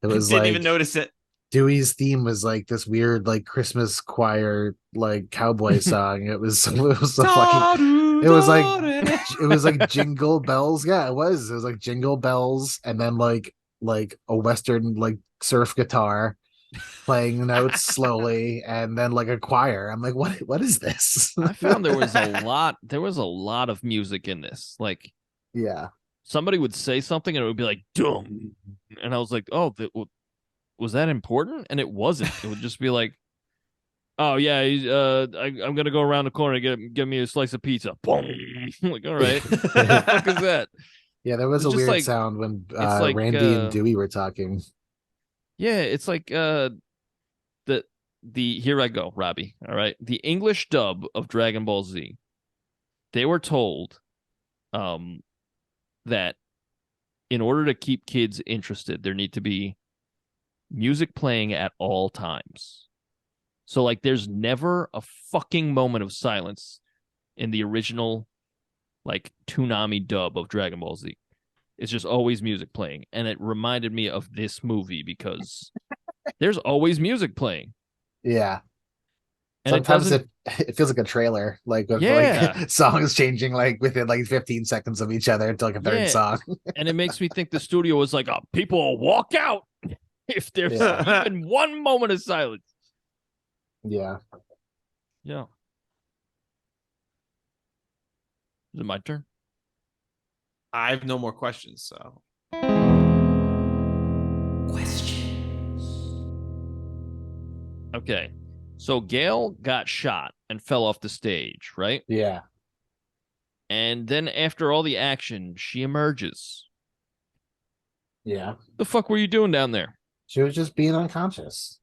Speaker 3: It was
Speaker 1: didn't even notice it.
Speaker 3: Dewey's theme was like this weird like Christmas choir like cowboy song. It was so fucking. It was like Jingle Bells. Yeah, it was. It was like Jingle Bells, and then like a Western like surf guitar playing notes slowly, and then like a choir. I'm like, what is this?
Speaker 2: I found there was a lot of music in this. Like,
Speaker 3: yeah,
Speaker 2: somebody would say something and it would be like dum, and I was like, oh, was that important? And it wasn't. It would just be like, oh yeah, I'm gonna go around the corner and get me a slice of pizza. Boom. Like, all right, what the fuck is that?
Speaker 3: Yeah, there was a weird sound when
Speaker 2: like,
Speaker 3: Randy and Dewey were talking.
Speaker 2: Yeah, it's like the here I go, Robbie. All right, the English dub of Dragon Ball Z. They were told, that in order to keep kids interested, there need to be music playing at all times. So like, there's never a fucking moment of silence in the original, like Toonami dub of Dragon Ball Z. It's just always music playing. And it reminded me of this movie because there's always music playing.
Speaker 3: Yeah.
Speaker 2: And
Speaker 3: sometimes it feels like a trailer, like with like songs changing like within like 15 seconds of each other until like a third song.
Speaker 2: And it makes me think the studio was like, oh, people will walk out if there's
Speaker 3: Yeah.
Speaker 2: even one moment of silence.
Speaker 3: Yeah.
Speaker 2: Yeah. Is it my turn?
Speaker 1: I have no more questions, so.
Speaker 2: Okay. So Gale got shot and fell off the stage, right?
Speaker 3: Yeah.
Speaker 2: And then after all the action, she emerges.
Speaker 3: Yeah.
Speaker 2: The fuck were you doing down there?
Speaker 3: She was just being unconscious.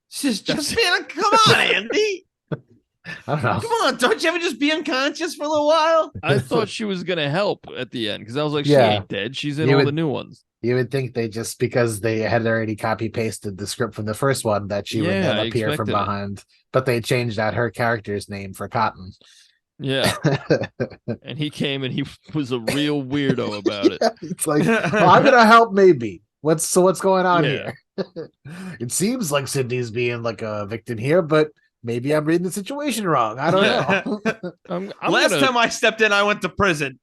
Speaker 1: Just man, come on, Andy.
Speaker 3: I don't know.
Speaker 1: Come on, don't you ever just be unconscious for a little while?
Speaker 2: I thought she was going to help at the end because I was like, she
Speaker 3: Yeah.
Speaker 2: ain't dead. She's in
Speaker 3: You
Speaker 2: all
Speaker 3: would-
Speaker 2: the new ones.
Speaker 3: You would think they just, because they had already copy pasted the script from the first one, that she would
Speaker 2: Yeah,
Speaker 3: then
Speaker 2: I
Speaker 3: appear from
Speaker 2: expected it.
Speaker 3: behind. But they changed out her character's name for Cotton.
Speaker 2: Yeah. And he came and he was a real weirdo about it.
Speaker 3: Yeah, it's like, well, I'm gonna help maybe. What's going on
Speaker 2: Yeah.
Speaker 3: here? It seems like Sidney's being like a victim here, but maybe I'm reading the situation wrong. I don't know.
Speaker 2: I'm
Speaker 1: Last
Speaker 2: gonna...
Speaker 1: time I stepped in, I went to prison.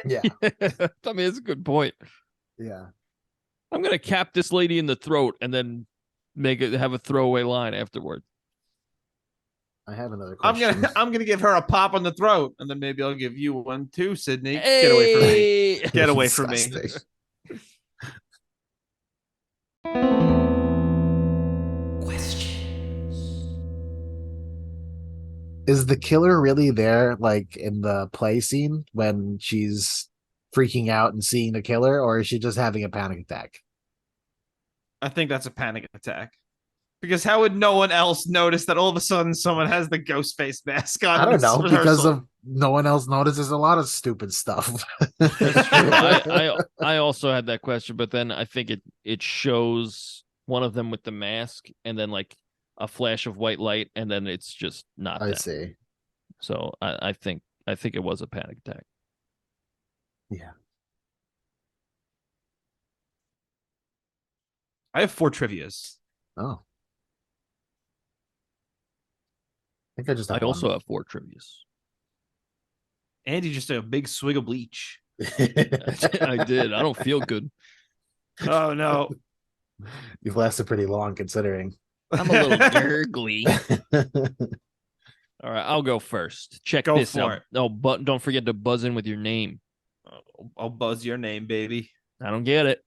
Speaker 3: Yeah.
Speaker 2: I mean, it's a good point.
Speaker 3: Yeah.
Speaker 2: I'm going to cap this lady in the throat and then have a throwaway line afterward.
Speaker 3: I have another question.
Speaker 1: I'm gonna give her a pop on the throat, and then maybe I'll give you one too, Sydney. Get away from me. Get away from me.
Speaker 3: Disgusting. Is the killer really there, like in the play scene when she's freaking out and seeing the killer, or is she just having a panic attack?
Speaker 1: I think that's a panic attack. Because how would no one else notice that all of a sudden someone has the Ghostface mask on?
Speaker 3: I don't know,
Speaker 1: rehearsal?
Speaker 3: because of no one else notices a lot of stupid stuff.
Speaker 2: That's true. I also had that question, but then I think it shows one of them with the mask and then like a flash of white light, and then it's just not
Speaker 3: I
Speaker 2: them.
Speaker 3: see.
Speaker 2: So I think it was a panic attack.
Speaker 3: Yeah.
Speaker 1: I have 4 trivias.
Speaker 3: Oh. I think I just
Speaker 2: I
Speaker 3: have
Speaker 2: also
Speaker 3: one.
Speaker 2: have 4 trivias.
Speaker 1: Andy just took a big swig of bleach.
Speaker 2: I did. I don't feel good.
Speaker 1: Oh no.
Speaker 3: You've lasted pretty long considering.
Speaker 2: I'm a little gurgly. All right, I'll go first. Check
Speaker 1: Go
Speaker 2: this
Speaker 1: for
Speaker 2: out.
Speaker 1: it.
Speaker 2: Oh, but don't forget to buzz in with your name.
Speaker 1: I'll buzz your name, baby.
Speaker 2: I don't get it.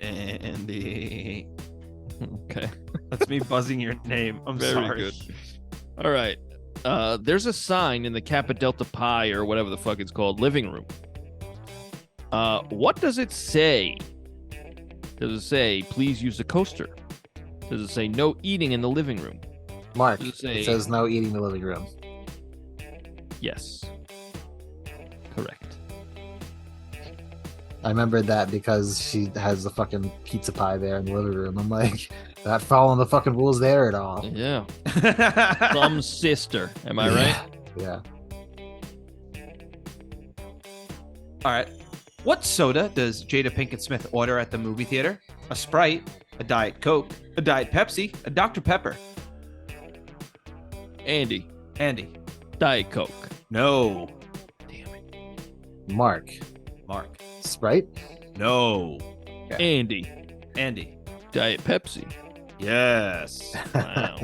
Speaker 1: Andy.
Speaker 2: Okay.
Speaker 1: That's me buzzing your name. I'm
Speaker 2: Very
Speaker 1: sorry.
Speaker 2: good. All right. There's a sign in the Kappa Delta Pi or whatever the fuck it's called living room. What does it say? Does it say, please use the coaster? Does it say no eating in the living room?
Speaker 3: Mark,
Speaker 2: Does it say-
Speaker 3: it says no eating in the living room.
Speaker 2: Yes. Correct.
Speaker 3: I remembered that because she has the fucking pizza pie there in the living room. I'm like, not following the fucking rules there at all.
Speaker 2: Yeah. Some sister. Am I right?
Speaker 3: Yeah.
Speaker 1: All right. What soda does Jada Pinkett Smith order at the movie theater? A Sprite, a Diet Coke, a Diet Pepsi, a Dr. Pepper.
Speaker 2: Andy.
Speaker 1: Andy.
Speaker 2: Diet Coke.
Speaker 1: No.
Speaker 2: Damn it.
Speaker 3: Mark.
Speaker 1: Mark.
Speaker 3: Sprite?
Speaker 1: No.
Speaker 2: Andy.
Speaker 1: Andy.
Speaker 2: Diet Pepsi.
Speaker 1: Yes.
Speaker 2: Wow.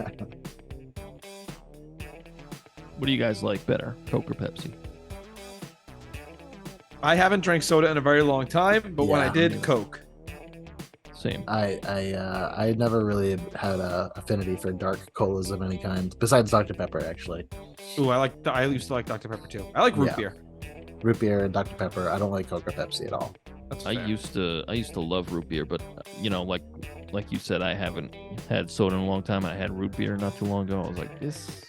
Speaker 2: What do you guys like better, Coke or Pepsi?
Speaker 1: I haven't drank soda in a very long time, but when I
Speaker 3: Yeah.
Speaker 1: did, Coke.
Speaker 2: Same.
Speaker 3: I never really had a affinity for dark colas of any kind, besides Dr. Pepper, actually.
Speaker 1: Ooh, I used to like Dr. Pepper too. I like root
Speaker 3: Yeah.
Speaker 1: beer.
Speaker 3: Root beer and Dr. Pepper. I don't like Coke or Pepsi at all.
Speaker 1: That's
Speaker 2: I
Speaker 1: fair.
Speaker 2: used to love root beer, but you know, like you said, I haven't had soda in a long time. I had root beer not too long ago. I was like, this.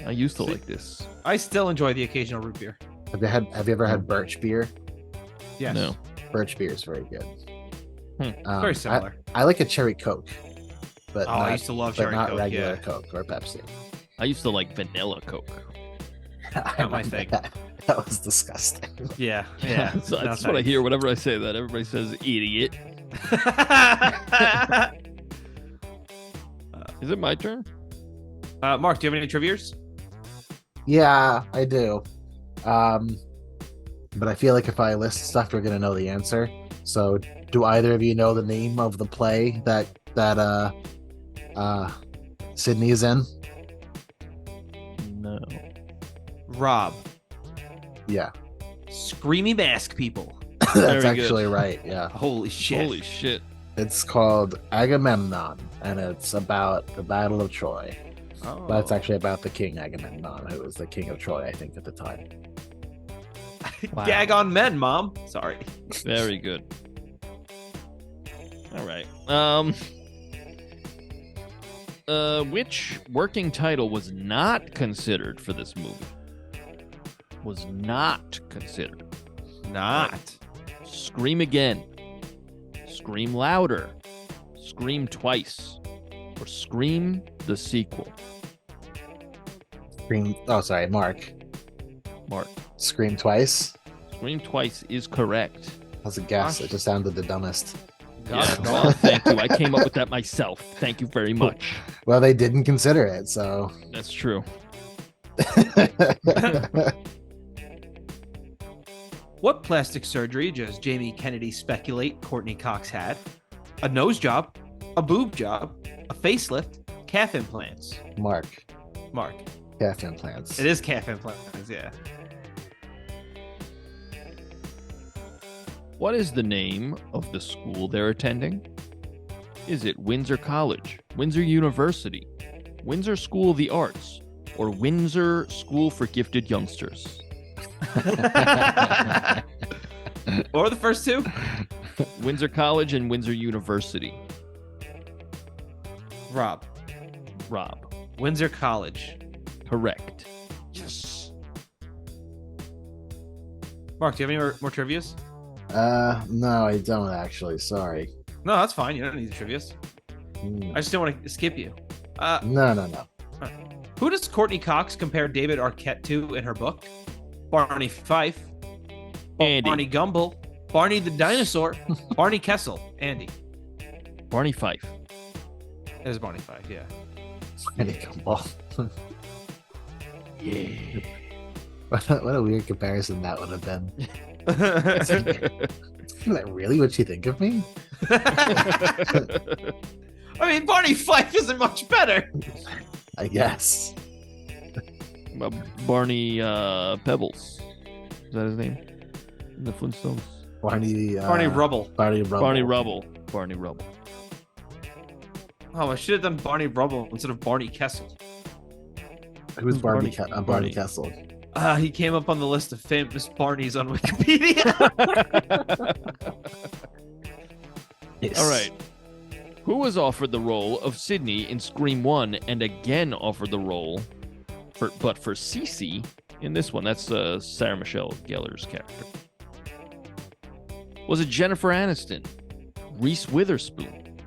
Speaker 2: I used to like this.
Speaker 1: I still enjoy the occasional root beer.
Speaker 3: Have you ever had birch beer?
Speaker 1: Yes.
Speaker 2: No.
Speaker 3: Birch beer is very good.
Speaker 1: Very similar.
Speaker 3: I like a cherry Coke, but
Speaker 1: Oh,
Speaker 3: not,
Speaker 1: I used to love
Speaker 3: but
Speaker 1: cherry
Speaker 3: not
Speaker 1: Coke.
Speaker 3: regular
Speaker 1: Yeah.
Speaker 3: Coke or Pepsi.
Speaker 2: I used to like vanilla Coke.
Speaker 3: I
Speaker 1: my
Speaker 3: remember
Speaker 1: thing.
Speaker 3: That was disgusting.
Speaker 1: Yeah. Yeah.
Speaker 2: So
Speaker 1: No,
Speaker 2: that's what I
Speaker 1: thanks.
Speaker 2: hear whenever I say that. Everybody says idiot. Is it my turn?
Speaker 1: Mark, do you have any trivias?
Speaker 3: Yeah, I do. But I feel like if I list stuff, we're gonna know the answer. So Do either of you know the name of the play that Sidney's in?
Speaker 2: No.
Speaker 1: Rob.
Speaker 3: Yeah.
Speaker 1: Screamy mask people.
Speaker 3: That's
Speaker 2: Very
Speaker 3: actually right. Yeah.
Speaker 1: Holy shit.
Speaker 2: Holy shit.
Speaker 3: It's called Agamemnon, and it's about the Battle of Troy.
Speaker 1: Oh.
Speaker 3: But it's actually about the king Agamemnon, who was the king of Troy, I think, at the time.
Speaker 2: Wow.
Speaker 1: Gag on men, Mom. Sorry.
Speaker 2: Very good. All right. Which working title was not considered for this movie? Was not considered.
Speaker 1: Not.
Speaker 2: Scream again. Scream louder. Scream twice. Or Scream the sequel.
Speaker 3: Scream. Oh, sorry, Mark.
Speaker 2: Mark.
Speaker 3: Scream twice.
Speaker 2: Scream twice is correct.
Speaker 3: That's a guess.
Speaker 1: Gosh.
Speaker 3: It just sounded the dumbest.
Speaker 2: Yeah, well, thank you. I came up with that myself. Thank you very much.
Speaker 3: Well, they didn't consider it, so.
Speaker 2: That's true.
Speaker 1: What plastic surgery does Jamie Kennedy speculate Courteney Cox had? A nose job, a boob job, a facelift, calf implants.
Speaker 3: Mark. Calf implants.
Speaker 1: It is calf implants, yeah.
Speaker 2: What is the name of the school they're attending? Is it Windsor College, Windsor University, Windsor School of the Arts, or Windsor School for Gifted Youngsters?
Speaker 1: Or the first two?
Speaker 2: Windsor College and Windsor University.
Speaker 1: Rob. Windsor College.
Speaker 2: Correct.
Speaker 1: Yes. Mark, do you have any more trivias?
Speaker 3: No, I don't actually. Sorry.
Speaker 1: No, that's fine. You don't need the trivias. I just don't want to skip you.
Speaker 3: No.
Speaker 1: Who does Courteney Cox compare David Arquette to in her book? Barney Fife,
Speaker 2: Andy.
Speaker 1: Barney Gumble, Barney the dinosaur, Barney Kessel, Andy.
Speaker 2: Barney Fife.
Speaker 1: It was Barney Fife, yeah.
Speaker 2: Yeah.
Speaker 3: What a weird comparison that would have been. Is that really what you think of me?
Speaker 1: I mean, Barney Fife isn't much better.
Speaker 3: I guess.
Speaker 2: Barney Pebbles. Is that his name? In the Flintstones?
Speaker 3: Barney
Speaker 1: Rubble.
Speaker 3: Barney Rubble.
Speaker 2: Barney Rubble.
Speaker 1: Oh, I should have done Barney Rubble instead of Barney Kessel.
Speaker 3: Who's Barney
Speaker 2: Barney?
Speaker 3: Kessel?
Speaker 1: He came up on the list of famous Barneys on Wikipedia.
Speaker 3: Yes.
Speaker 2: All right. Who was offered the role of Sidney in Scream 1 and again offered the role for Cece in this one? That's Sarah Michelle Gellar's character. Was it Jennifer Aniston, Reese Witherspoon,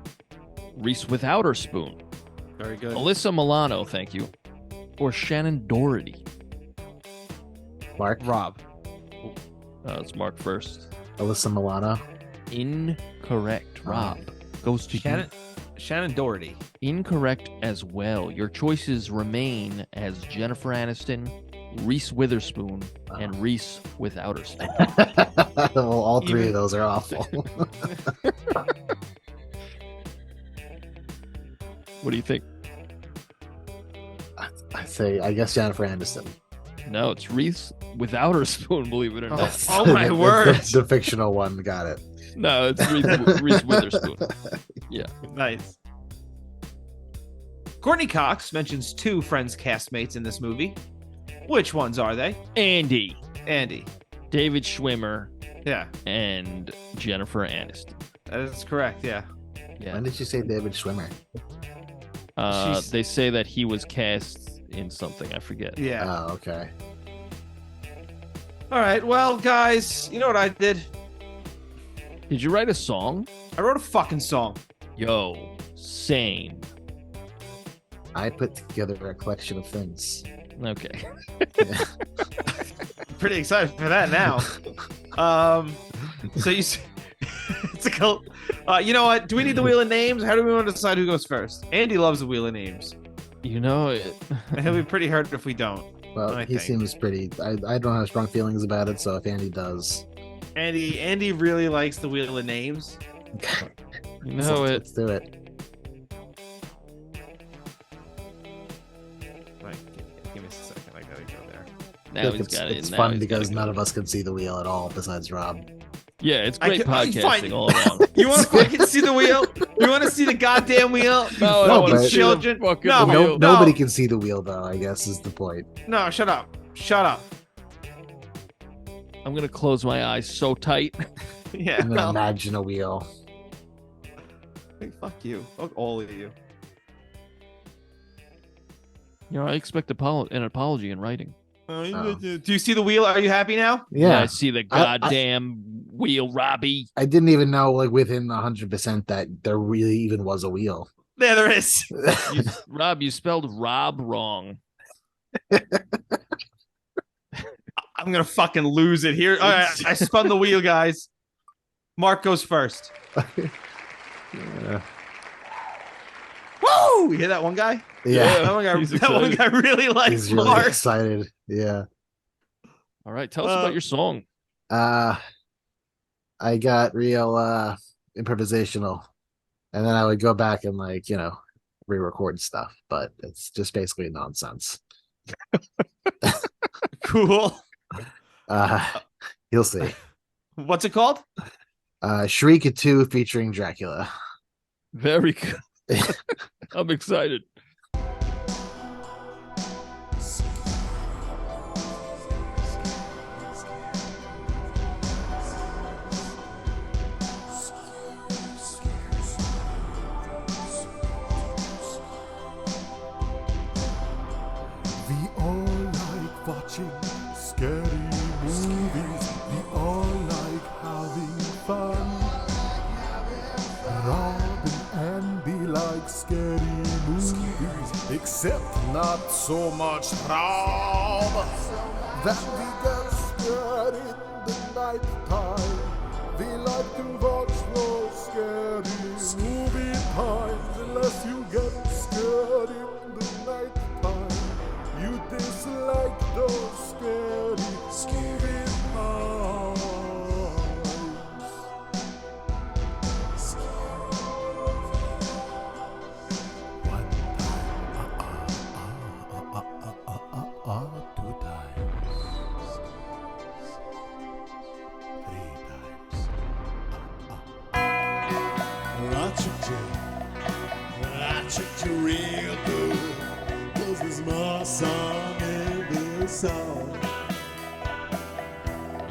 Speaker 2: Reese without her spoon,
Speaker 1: Very good.
Speaker 2: Alyssa Milano, thank you, or Shannon Doherty?
Speaker 3: Mark.
Speaker 1: Rob.
Speaker 2: It's Mark first.
Speaker 3: Alyssa Milano.
Speaker 2: Incorrect. Rob goes to
Speaker 1: Shannon Doherty.
Speaker 2: Incorrect as well. Your choices remain as Jennifer Aniston, Reese Witherspoon, and Reese without her spoon.
Speaker 3: Well, all three of those are awful.
Speaker 2: What do you think?
Speaker 3: I guess Jennifer Aniston.
Speaker 2: No, it's Reese without her spoon, believe it or not.
Speaker 1: Oh my word.
Speaker 3: The fictional one, got it.
Speaker 2: No, it's Reese Witherspoon. Yeah.
Speaker 1: Nice. Courteney Cox mentions two Friends castmates in this movie. Which ones are they?
Speaker 2: Andy,
Speaker 1: David
Speaker 2: Schwimmer,
Speaker 1: Yeah,
Speaker 2: and Jennifer Aniston.
Speaker 1: that is correct. Yeah.
Speaker 2: Yeah.
Speaker 3: When did you say David Schwimmer?
Speaker 2: They say that he was cast in something. I forget.
Speaker 1: Yeah.
Speaker 3: Oh, okay.
Speaker 1: All right. Well, guys, you know what I did?
Speaker 2: Did you write a song?
Speaker 1: I wrote a fucking song.
Speaker 2: Yo, same.
Speaker 3: I put together a collection of things.
Speaker 2: Okay.
Speaker 1: Pretty excited for that now. So it's a cult. You know what? Do we need the wheel of names? How do we want to decide who goes first? Andy loves the wheel of names.
Speaker 2: You know,
Speaker 1: He'll be pretty hurt if we don't.
Speaker 3: Well,
Speaker 1: I
Speaker 3: he
Speaker 1: think.
Speaker 3: seems pretty. I don't have strong feelings about it, so if Andy does.
Speaker 1: Andy really likes the wheel of names.
Speaker 2: You know it.
Speaker 3: Let's do it.
Speaker 1: Right, give me a second. I gotta go there.
Speaker 2: Now he's got it.
Speaker 3: It's
Speaker 2: Now
Speaker 3: fun
Speaker 2: he's
Speaker 3: because
Speaker 2: gotta
Speaker 3: none
Speaker 2: go.
Speaker 3: of us can see the wheel at all besides Rob.
Speaker 2: Yeah, it's great
Speaker 1: fine.
Speaker 2: podcasting all around.
Speaker 1: You want to fucking see the wheel? You want to see the goddamn wheel? You
Speaker 2: No, I
Speaker 3: No,
Speaker 2: don't want
Speaker 3: but-
Speaker 2: to see the
Speaker 1: children.
Speaker 2: fucking
Speaker 1: No,
Speaker 2: wheel.
Speaker 3: Nobody can see the wheel though, I guess is the point.
Speaker 1: No, shut up. Shut up.
Speaker 2: I'm gonna close my eyes so tight.
Speaker 1: Yeah.
Speaker 3: I'm gonna
Speaker 1: Well,
Speaker 3: imagine a wheel.
Speaker 1: fuck you. Fuck all of you.
Speaker 2: You know, I expect an apology in writing.
Speaker 3: Oh.
Speaker 1: Do you see the wheel? Are you happy now?
Speaker 2: Yeah, I
Speaker 3: Yeah.
Speaker 2: see the goddamn wheel, Robbie.
Speaker 3: I didn't even know like within 100% that there really even was a wheel.
Speaker 1: There is.
Speaker 2: Rob, you spelled Rob wrong.
Speaker 1: I'm gonna fucking lose it here. All right, I spun the wheel, guys. Mark goes first.
Speaker 3: Yeah.
Speaker 1: Woo! You hear that one guy?
Speaker 3: Yeah.
Speaker 2: He's
Speaker 1: That one
Speaker 2: excited.
Speaker 1: guy really likes
Speaker 3: He's really
Speaker 1: Mark.
Speaker 3: excited. Yeah.
Speaker 2: All right, tell us about your song.
Speaker 3: I got real improvisational. And then I would go back and like, re-record stuff, but it's just basically nonsense.
Speaker 1: Cool.
Speaker 3: You'll see.
Speaker 1: What's it called?
Speaker 3: Shriek 2 featuring Dracula.
Speaker 2: Very good. I'm excited.
Speaker 4: We all like watching scary movies. We all like having fun. Rob and Andy like scary movies, except not so much Rob. Then we get scared in the night time. We like to watch those scary movie times. Unless you get scared in the night time, you dislike those scary movie times. One time, two times, three times. I checked you real good. This is my song and this song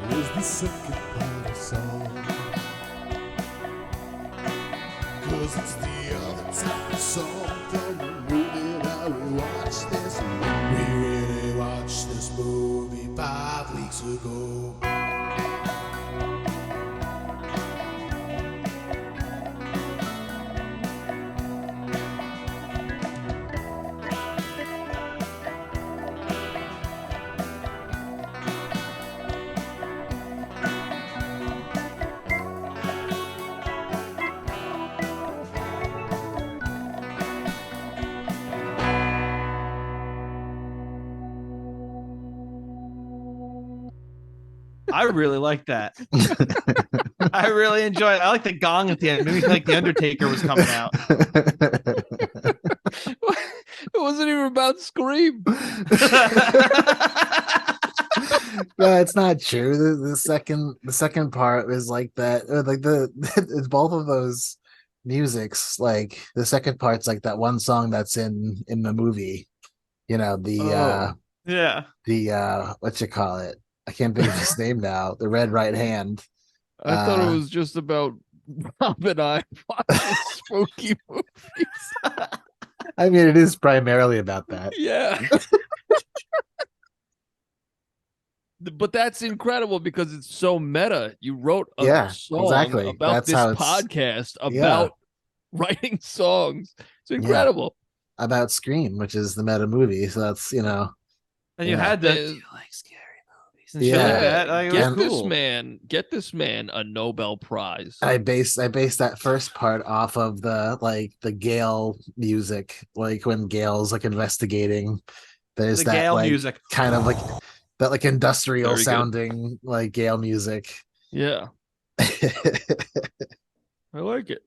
Speaker 4: is the second part of the song. Cause it's the other type of song from the movie that we watched this. We really watched this movie 5 weeks ago.
Speaker 1: I really like that. I really enjoy it. I like the gong at the end. Maybe like the Undertaker was coming out.
Speaker 2: It wasn't even about Scream.
Speaker 3: No, it's not true. The second part is like that. Like it's both of those musics. Like the second part's like that one song that's in the movie.
Speaker 1: Yeah.
Speaker 3: The what you call it? I can't think of his name now. The Red Right Hand.
Speaker 2: I thought it was just about Rob and I watching spooky movies.
Speaker 3: I mean, it is primarily about that.
Speaker 2: Yeah. But that's incredible because it's so meta. You wrote a song
Speaker 3: exactly.
Speaker 2: about
Speaker 3: That's
Speaker 2: this
Speaker 3: how it's-
Speaker 2: podcast about writing songs. It's incredible.
Speaker 3: About Scream, which is the meta movie. So that's
Speaker 1: And you
Speaker 2: Yeah.
Speaker 1: had the. Do you like scary movies and shit
Speaker 3: Yeah.
Speaker 1: like that? Like, it was
Speaker 2: Get this man a Nobel Prize.
Speaker 3: I based that first part off of the Gale music, like when Gale's like investigating. There's
Speaker 1: The
Speaker 3: that
Speaker 1: Gale
Speaker 3: like
Speaker 1: music.
Speaker 3: kind of like that like industrial
Speaker 2: Very good.
Speaker 3: sounding like Gale music.
Speaker 2: Yeah. I like it.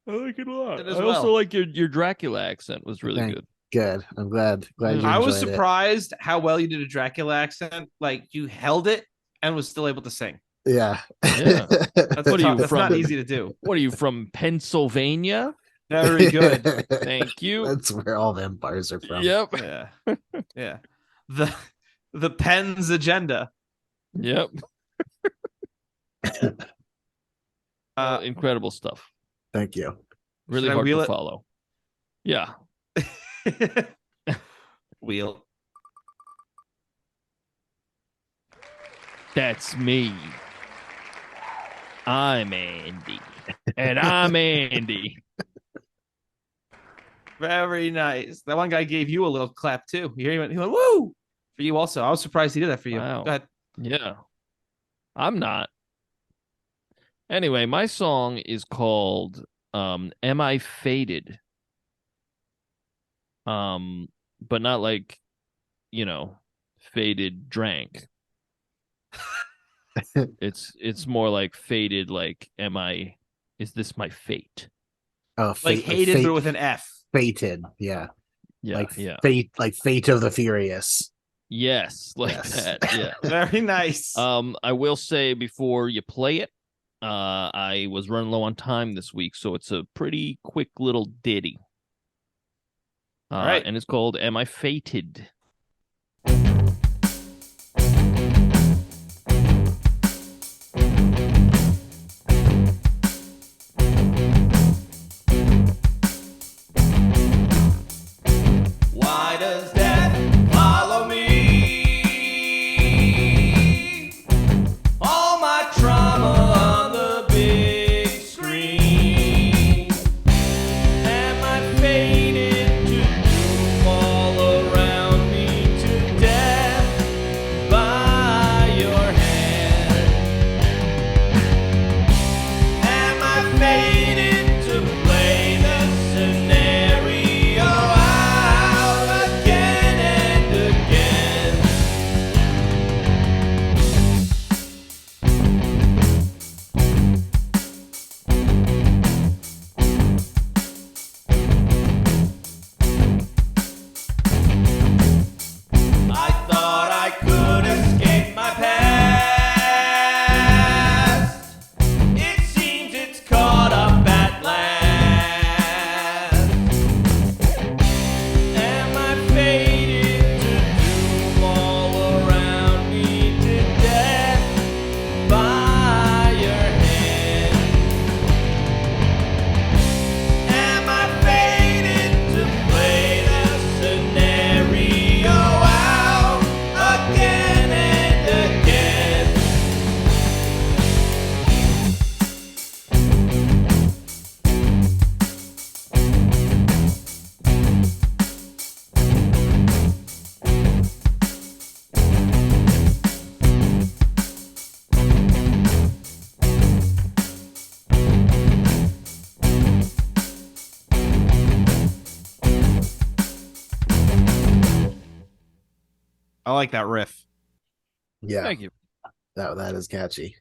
Speaker 2: I like it a lot.
Speaker 1: It as
Speaker 2: I also
Speaker 1: well.
Speaker 2: like your Dracula accent was really
Speaker 3: Thank-
Speaker 2: good.
Speaker 3: Good. I'm glad you
Speaker 1: I was
Speaker 3: enjoyed it.
Speaker 1: surprised how well you did a Dracula accent. Like you held it and was still able to sing.
Speaker 3: Yeah.
Speaker 2: Yeah.
Speaker 1: That's
Speaker 2: What are you
Speaker 1: that's
Speaker 2: from?
Speaker 1: not easy to do.
Speaker 2: What are you from Pennsylvania?
Speaker 1: Very good.
Speaker 2: Thank you.
Speaker 3: That's where all them bars are from.
Speaker 2: Yep.
Speaker 1: Yeah. Yeah. The Penn's agenda.
Speaker 2: Yep. Incredible stuff.
Speaker 3: Thank you.
Speaker 2: Really
Speaker 1: Should I
Speaker 2: hard
Speaker 1: wheel
Speaker 2: to
Speaker 1: it?
Speaker 2: follow. Yeah.
Speaker 1: Wheel.
Speaker 2: That's me. I'm Andy. And I'm Andy.
Speaker 1: Very nice. That one guy gave you a little clap too. You hear he went woo for you also. I was surprised he did that for you.
Speaker 2: Wow.
Speaker 1: Go ahead.
Speaker 2: Yeah. I'm not. Anyway, my song is called Am I Faded? But not like, faded drank. It's more like faded, like is this my fate?
Speaker 3: Oh,
Speaker 1: Like hated, but with an F.
Speaker 3: Fated. Yeah.
Speaker 2: Yeah,
Speaker 3: Like
Speaker 2: yeah.
Speaker 3: Fate of the Furious.
Speaker 2: Yes, like
Speaker 3: Yes.
Speaker 2: that. Yeah.
Speaker 1: Very nice.
Speaker 2: I will say before you play it, I was running low on time this week, so it's a pretty quick little ditty.
Speaker 1: All right.
Speaker 2: And it's called Am I Fated?
Speaker 1: Why does death follow me? All my trauma on the big screen. Am I faded to doom all around me to death by your hand? Am I faded to play the scenario out again and again? I thought I could escape my past. It seems it's caught up at last. Am I faded to doom all around me to death by your hand? Am I faded to play the scenario out again and again? I like that riff.
Speaker 3: Yeah.
Speaker 2: Thank you.
Speaker 3: That is catchy.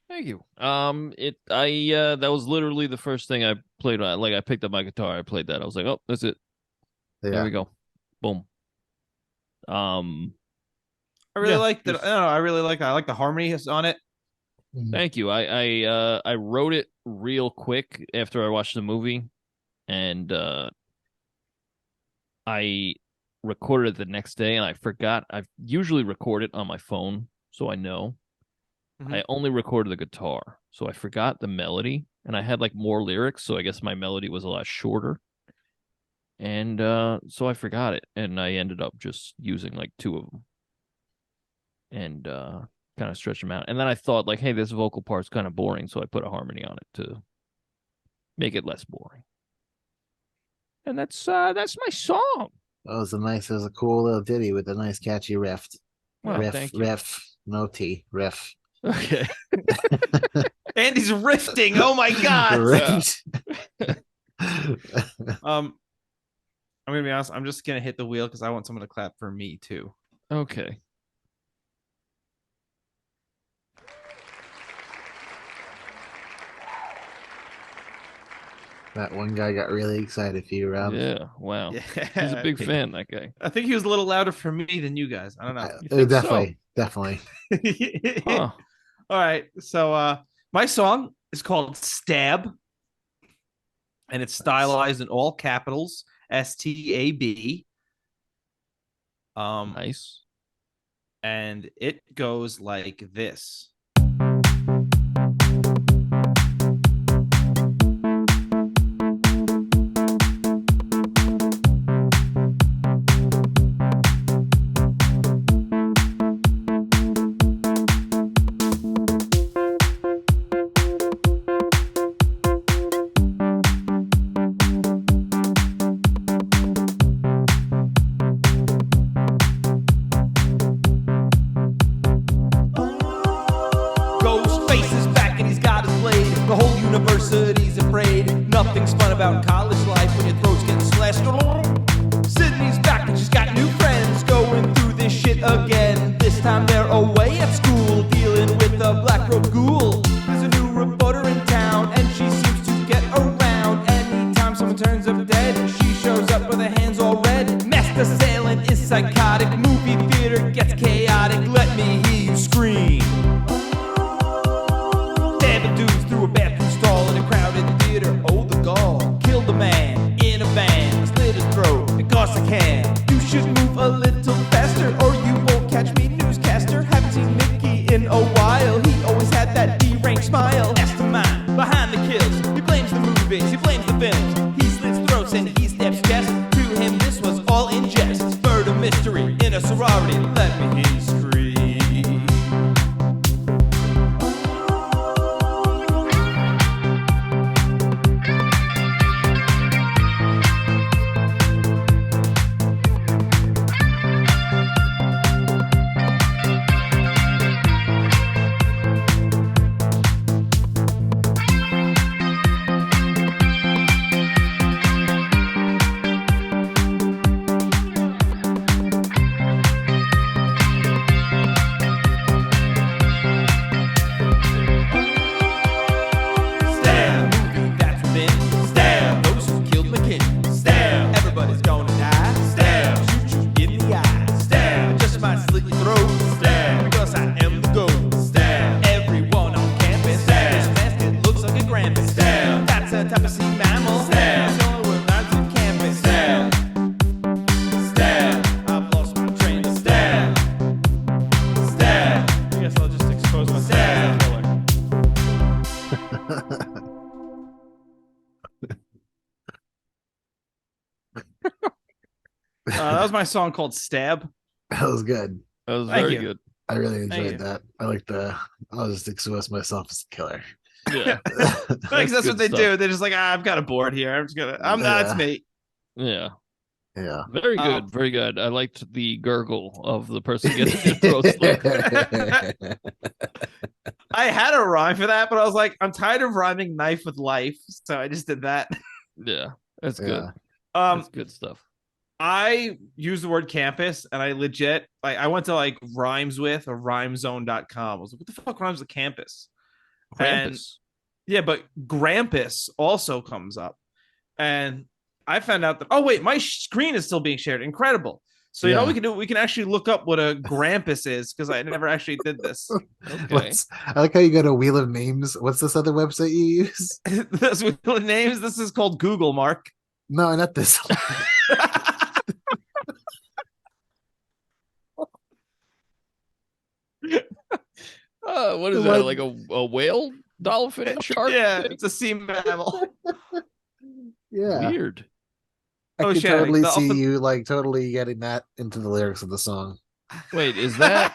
Speaker 2: Thank you. That was literally the first thing I played on. Like I picked up my guitar, I played that. I was like, oh, that's it. There
Speaker 3: Yeah.
Speaker 2: we go. Boom.
Speaker 1: I really
Speaker 2: Yeah,
Speaker 1: like that.
Speaker 2: just-
Speaker 1: I don't know. I really like that. I like the harmonies on it.
Speaker 2: Thank you. I wrote it real quick after I watched the movie, and I recorded it the next day, and I forgot. I usually record it on my phone, so I know.
Speaker 1: Mhm.
Speaker 2: I only recorded the guitar, so I forgot the melody, and I had like more lyrics, so I guess my melody was a lot shorter. And so I forgot it, and I ended up just using like two of them, and kind of stretch them out. And then I thought, like, hey, this vocal part's kind of boring, so I put a harmony on it to make it less boring. And that's my song.
Speaker 3: It was a cool little ditty with a nice catchy riff.
Speaker 2: Wow,
Speaker 3: riff,
Speaker 2: thank you.
Speaker 3: riff, no T, riff.
Speaker 2: Okay.
Speaker 1: Andy's rifting. Oh my god.
Speaker 3: Riff.
Speaker 1: I'm gonna be honest. I'm just gonna hit the wheel because I want someone to clap for me too.
Speaker 2: Okay.
Speaker 3: That one guy got really excited for you, Rob.
Speaker 2: Yeah, wow.
Speaker 1: Yeah.
Speaker 2: He's a big fan, that guy.
Speaker 1: I think he was a little louder for me than you guys. I don't know.
Speaker 2: You think
Speaker 3: Definitely, definitely.
Speaker 2: Huh.
Speaker 1: All right. So my song is called Stab, and it's stylized in all capitals, STAB.
Speaker 2: Nice.
Speaker 1: And it goes like this. Ghostface is back and he's got his blade. The whole university's afraid. Nothing's fun about college life when your throat's getting slashed. Sydney's back and she's got new friends going through this shit again. This time they're away at school dealing with the black road ghoul. There's a new reporter in town and she seems to get around. Anytime someone turns up dead, she shows up with her hands all red. Masked assailant is psychotic. Movie theater gets chaotic. Let me hear you scream. Stabbing dudes through a bathroom stall in a crowded theater. Oh, the gall. Killed a man in a van. Slit his throat because I can. You should move a little faster or you won't catch me, newscaster. Haven't seen Mickey in a while. He always had that deranged smile. Mastermind behind the kills. He blames the movies. He blames the films. He slits throats and he stabs chests. To him, this was all in jest. Murder mystery in a sorority. Let me hear you scream. That was my song called Stab.
Speaker 3: That was good.
Speaker 2: That was
Speaker 1: Thank
Speaker 2: very
Speaker 1: you.
Speaker 2: good.
Speaker 3: I really
Speaker 1: Thank
Speaker 3: enjoyed that. I like I'll just express myself as a killer.
Speaker 2: Yeah.
Speaker 1: Like that's
Speaker 2: good
Speaker 1: what they
Speaker 2: stuff.
Speaker 1: do. They're just like, I've got a board here. I'm just gonna. That's me.
Speaker 2: Yeah.
Speaker 3: Yeah.
Speaker 2: Very good. Very good. I liked the gurgle of the person getting their throat slit.
Speaker 1: I had a rhyme for that, but I was like, I'm tired of rhyming knife with life, so I just did that.
Speaker 2: Yeah. That's good.
Speaker 3: Yeah.
Speaker 2: That's good stuff.
Speaker 1: I use the word campus, and I legit I went to like rhymes with or rhymezone.com. I was like, what the fuck rhymes with campus? And
Speaker 2: Krampus.
Speaker 1: yeah, but Grampus also comes up. And I found out that, oh, wait, my screen is still being shared. Incredible. So, you know what we can do? We can actually look up what a Grampus is because I never actually did this.
Speaker 2: Okay.
Speaker 3: I like how you go to Wheel of Names. What's this other website you use?
Speaker 1: This with the names. This is called Google, Mark.
Speaker 3: No, not this one.
Speaker 2: What is that? Like a whale, dolphin, shark?
Speaker 1: Yeah,
Speaker 2: thing?
Speaker 1: it's a sea mammal.
Speaker 3: Yeah.
Speaker 2: Weird.
Speaker 3: I
Speaker 1: Oh,
Speaker 3: could
Speaker 1: Shannon,
Speaker 3: totally
Speaker 1: the
Speaker 3: see
Speaker 1: dolphin-
Speaker 3: you like totally getting that into the lyrics of the song.
Speaker 2: Wait, is that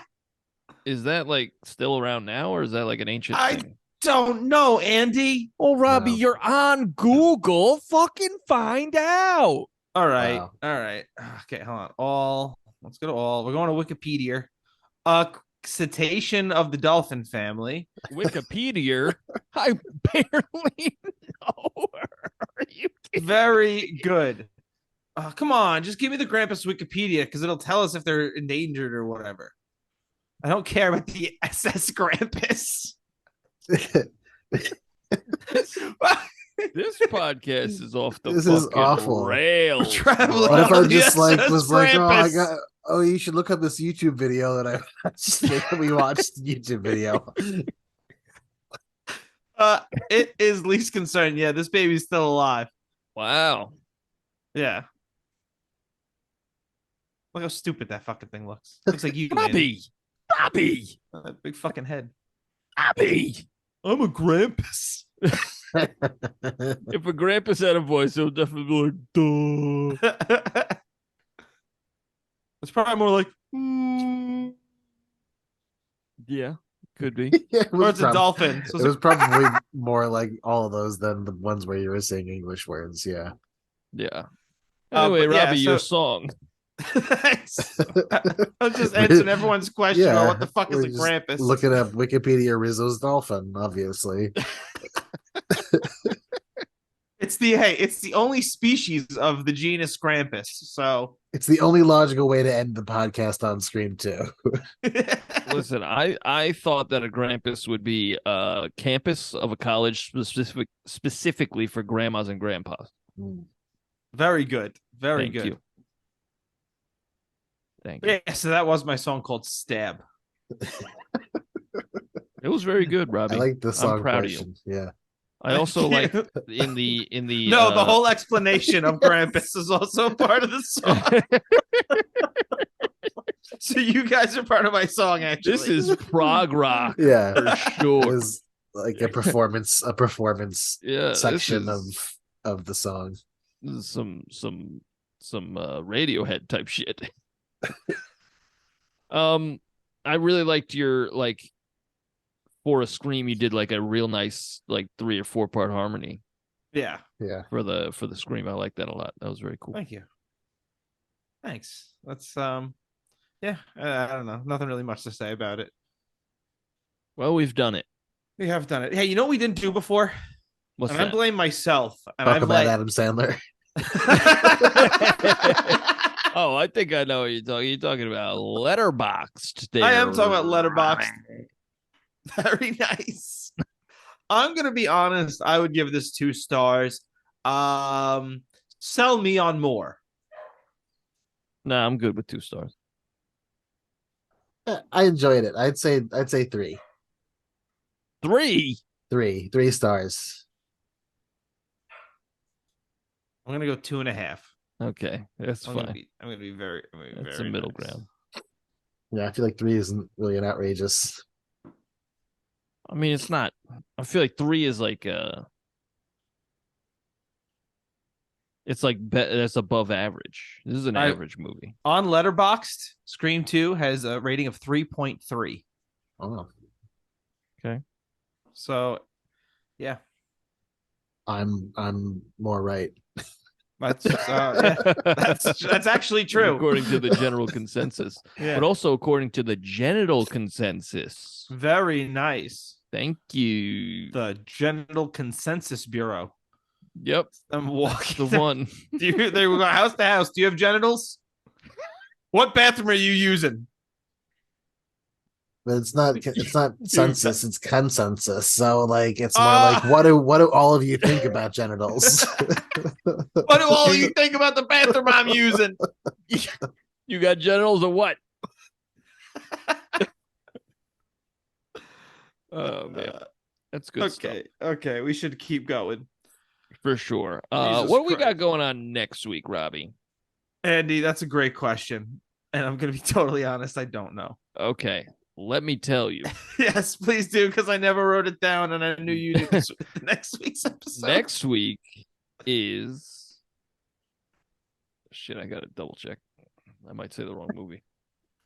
Speaker 2: like still around now, or is that like an ancient
Speaker 1: I-
Speaker 2: thing?
Speaker 1: Don't know, Andy.
Speaker 5: Oh, Robbie,
Speaker 3: Wow.
Speaker 5: you're on Google. Fucking find out.
Speaker 1: All right.
Speaker 3: Wow.
Speaker 1: All right. Okay, hold on. All. Let's go to all. We're going to Wikipedia. Cetacean of the dolphin family.
Speaker 2: Wikipedia.
Speaker 5: I barely know her. Are you kidding?
Speaker 1: Very good. Come on, just give me the Grampus Wikipedia because it'll tell us if they're endangered or whatever. I don't care about the SS Grampus.
Speaker 2: This podcast is off the
Speaker 3: This is
Speaker 2: fucking
Speaker 3: awful.
Speaker 2: rails.
Speaker 1: Traveling
Speaker 3: What if I
Speaker 1: on the
Speaker 3: just
Speaker 1: SS
Speaker 3: was like,
Speaker 1: Krampus.
Speaker 3: you should look up this YouTube video that I watched. We watched the YouTube video.
Speaker 1: It is least concern. Yeah, this baby's still alive.
Speaker 2: Wow.
Speaker 1: Yeah. Look how stupid that fucking thing looks. Looks like you,
Speaker 2: Robbie. Robbie.
Speaker 1: That big fucking head.
Speaker 2: Robbie.
Speaker 1: I'm a Grampus.
Speaker 2: If a Grampus had a voice, it would definitely be like, duh.
Speaker 1: It's probably more like,
Speaker 2: Yeah, could be.
Speaker 3: Yeah,
Speaker 1: or it's a dolphin. So
Speaker 3: It was probably more like all of those than the ones where you were saying English words. Yeah.
Speaker 2: Yeah. Anyway,
Speaker 1: but yeah,
Speaker 2: Robbie,
Speaker 1: so-
Speaker 2: your song.
Speaker 1: Thanks. I'm just answering everyone's question about what the fuck is
Speaker 3: we're
Speaker 1: a
Speaker 3: just
Speaker 1: Grampus.
Speaker 3: Looking up Wikipedia Rizzo's dolphin, obviously.
Speaker 1: It's the only species of the genus Grampus. So
Speaker 3: It's the only logical way to end the podcast on Scream 2.
Speaker 2: Listen, I thought that a Grampus would be a campus of a college specifically for grandmas and grandpas.
Speaker 1: very good. Very
Speaker 2: Thank
Speaker 1: good.
Speaker 2: you. Thank you.
Speaker 1: Yeah, so that was my song called Stab.
Speaker 2: It was very good,
Speaker 3: I
Speaker 2: Robbie.
Speaker 3: like the song
Speaker 2: I'm proud
Speaker 3: portion.
Speaker 2: of you.
Speaker 3: Yeah.
Speaker 2: I also like in the
Speaker 1: No, the whole explanation of Grampus is also part of the song. So you guys are part of my song, actually.
Speaker 2: This is prog rock
Speaker 3: Yeah.
Speaker 2: for
Speaker 3: It
Speaker 2: sure.
Speaker 3: was like a performance
Speaker 2: Yeah,
Speaker 3: section
Speaker 2: this
Speaker 3: of the song.
Speaker 2: is some Radiohead type shit. I really liked your for a Scream, you did like a real nice 3 or 4 part harmony
Speaker 1: Yeah.
Speaker 3: Yeah.
Speaker 2: for the Scream. I like that a lot. That was very cool.
Speaker 1: Thank you. Thanks. That's yeah, I don't know. Nothing really much to say about it.
Speaker 2: Well, we've done it.
Speaker 1: We have done it. Hey, you know what we didn't do before?
Speaker 2: What's
Speaker 1: and I
Speaker 2: that?
Speaker 1: blame myself. And
Speaker 3: Talk
Speaker 1: I'm
Speaker 3: about
Speaker 1: like
Speaker 3: Adam Sandler.
Speaker 2: Oh, I think I know what you're talking. You're talking about Letterboxd. There.
Speaker 1: I am talking about Letterboxd. Very nice. I'm gonna be honest. I would give this 2 stars. Sell me on more.
Speaker 2: Nah, I'm good with 2 stars.
Speaker 3: I enjoyed it. I'd say 3.
Speaker 2: 3.
Speaker 3: 3 stars.
Speaker 1: I'm gonna go 2.5.
Speaker 2: Okay, that's
Speaker 1: I'm
Speaker 2: fine.
Speaker 1: gonna be very.
Speaker 2: That's a middle ground.
Speaker 3: Yeah, I feel like 3 isn't really an outrageous.
Speaker 2: I mean, it's not. I feel like 3 is it's that's above average. This is an average movie.
Speaker 1: On Letterboxd, Scream 2 has a rating of 3.3.
Speaker 3: Oh,
Speaker 1: So, yeah,
Speaker 3: I'm more right.
Speaker 1: that's that's actually true.
Speaker 2: According to the general consensus,
Speaker 1: Yeah.
Speaker 2: but also according to the genital consensus.
Speaker 1: Very nice.
Speaker 2: Thank you.
Speaker 1: The Genital Consensus Bureau.
Speaker 2: Yep,
Speaker 1: I'm walking.
Speaker 2: the one.
Speaker 1: They go house to house. Do you have genitals? What bathroom are you using?
Speaker 3: But it's not census, it's consensus. So like it's more
Speaker 1: Ah.
Speaker 3: like what do all of you think about genitals?
Speaker 1: What do all of you think about the bathroom I'm using?
Speaker 2: You got genitals or what? Oh man, that's good stuff
Speaker 1: Okay. We should keep going.
Speaker 2: for sure.
Speaker 1: Jesus
Speaker 2: What we
Speaker 1: Christ.
Speaker 2: got going on next week, Robbie?
Speaker 1: Andy, that's a great question. And I'm going to be totally honest. I don't know.
Speaker 2: Okay, let me tell you.
Speaker 1: Yes, please do. Because I never wrote it down and I knew you did this next week's episode.
Speaker 2: Next week is shit. I gotta double check. I might say the wrong movie.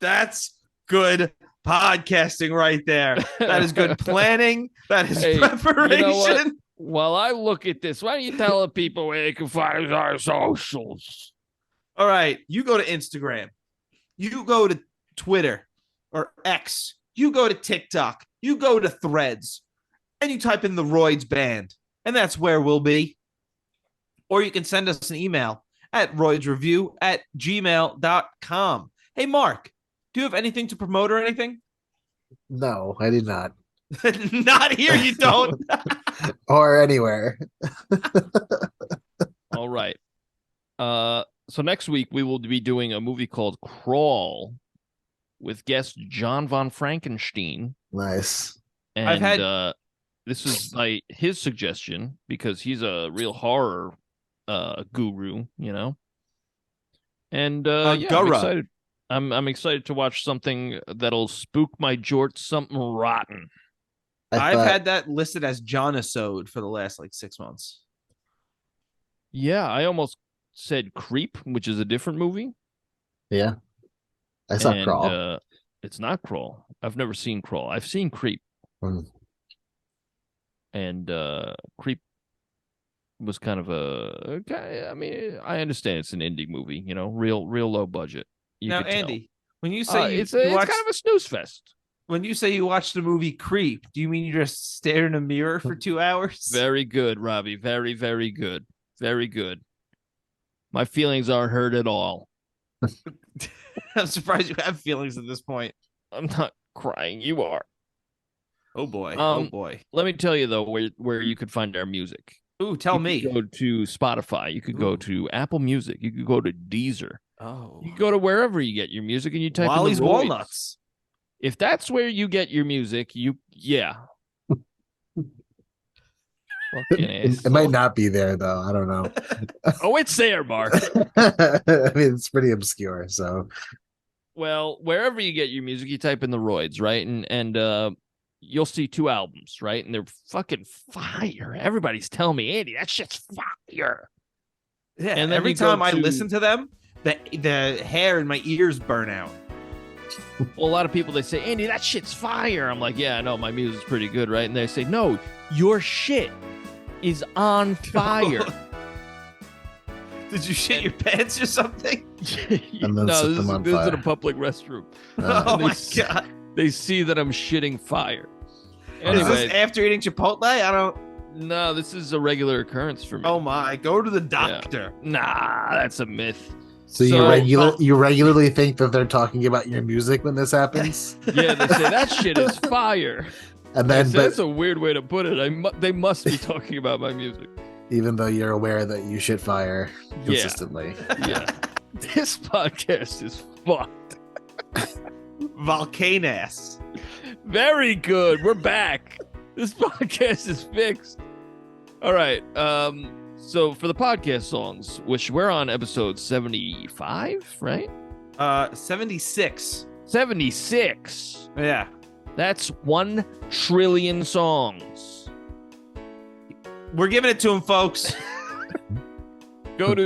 Speaker 1: That's good podcasting right there. That is good planning. That is
Speaker 2: Hey,
Speaker 1: preparation.
Speaker 2: you know what? While I look at this, why don't you tell the people where they can find our socials?
Speaker 1: All right. You go to Instagram. You go to Twitter or X. You go to TikTok. You go to Threads. And you type in the Royds Band. And that's where we'll be. Or you can send us an email at roydsreview@gmail.com. Hey, Mark, do you have anything to promote or anything?
Speaker 3: No, I did not.
Speaker 1: Not here, you don't.
Speaker 3: or anywhere.
Speaker 2: All right. So next week we will be doing a movie called Crawl with guest John von Frankenstein.
Speaker 3: Nice.
Speaker 2: And
Speaker 1: I've had-
Speaker 2: this is by his suggestion because he's a real horror guru, you know. And yeah, I'm
Speaker 1: Gura.
Speaker 2: excited. I'm excited to watch something that'll spook my jort something rotten.
Speaker 1: I've had that listed as Jonisode for the last like 6 months.
Speaker 2: Yeah, I almost said Creep, which is a different movie.
Speaker 3: Yeah. I saw
Speaker 2: And,
Speaker 3: Crawl.
Speaker 2: It's not Crawl. I've never seen Crawl. I've seen Creep.
Speaker 3: Mm.
Speaker 2: And Creep was kind of I mean, I understand it's an indie movie, you know, real low budget.
Speaker 1: Now,
Speaker 2: could tell.
Speaker 1: Andy, when you say
Speaker 2: it's
Speaker 1: you
Speaker 2: kind
Speaker 1: watched,
Speaker 2: of a snooze fest.
Speaker 1: when you say you watched the movie Creep, do you mean you just stared in a mirror for 2 hours?
Speaker 2: Very good, Robbie. Very, very good. Very good. My feelings aren't hurt at all.
Speaker 1: I'm surprised you have feelings at this point.
Speaker 2: I'm not crying. You are.
Speaker 1: Oh boy. Oh boy.
Speaker 2: Let me tell you though where you could find our music.
Speaker 1: Ooh, tell me.
Speaker 2: You could go to Spotify. You could go to Apple Music. You could go to Deezer.
Speaker 1: Oh.
Speaker 2: You could go to wherever you get your music and you type
Speaker 1: Wally's
Speaker 2: in the Royds.
Speaker 1: Walnuts.
Speaker 2: If that's where you get your music, yeah. Fucking
Speaker 3: It might not be there though. I don't know.
Speaker 2: Oh, it's there, Mark.
Speaker 3: I mean, it's pretty obscure. So,
Speaker 2: Well, wherever you get your music, you type in the Royds, right? And you'll see 2 albums, right? And they're fucking fire. Everybody's telling me, Andy, that shit's fire.
Speaker 1: Yeah.
Speaker 2: And then
Speaker 1: every
Speaker 2: you go
Speaker 1: time I
Speaker 2: to-
Speaker 1: listen to them, the hair in my ears burn out.
Speaker 2: Well, a lot of people, they say, Andy, that shit's fire. I'm like, yeah, I know, my music's pretty good, right? And they say, no, your shit is on fire.
Speaker 1: Did you shit your pants or something?
Speaker 3: And then set
Speaker 2: this
Speaker 3: them on
Speaker 2: is in
Speaker 3: fire.
Speaker 2: a public restroom.
Speaker 1: Oh
Speaker 2: they
Speaker 1: my
Speaker 2: s-
Speaker 1: god.
Speaker 2: They see that I'm shitting fire.
Speaker 1: Is
Speaker 2: Anyway,
Speaker 1: this after eating Chipotle? I don't.
Speaker 2: no, this is a regular occurrence for me.
Speaker 1: Oh my. Go to the doctor.
Speaker 2: Nah, that's a myth.
Speaker 3: so
Speaker 2: So-
Speaker 3: you regularly think that they're talking about your music when this happens,
Speaker 2: Yeah, they say that shit is fire.
Speaker 3: and then
Speaker 2: That's a weird way to put it. They must be talking about my music.
Speaker 3: even though you're aware that you shit fire
Speaker 2: Yeah.
Speaker 3: consistently.
Speaker 2: Yeah. This podcast is fucked.
Speaker 1: Volcanass.
Speaker 2: Very good. We're back. This podcast is fixed. All right. So for the podcast songs, which we're on episode 75, right?
Speaker 1: 76.
Speaker 2: 76.
Speaker 1: Yeah.
Speaker 2: That's 1 trillion songs.
Speaker 1: We're giving it to him, folks.
Speaker 2: Go to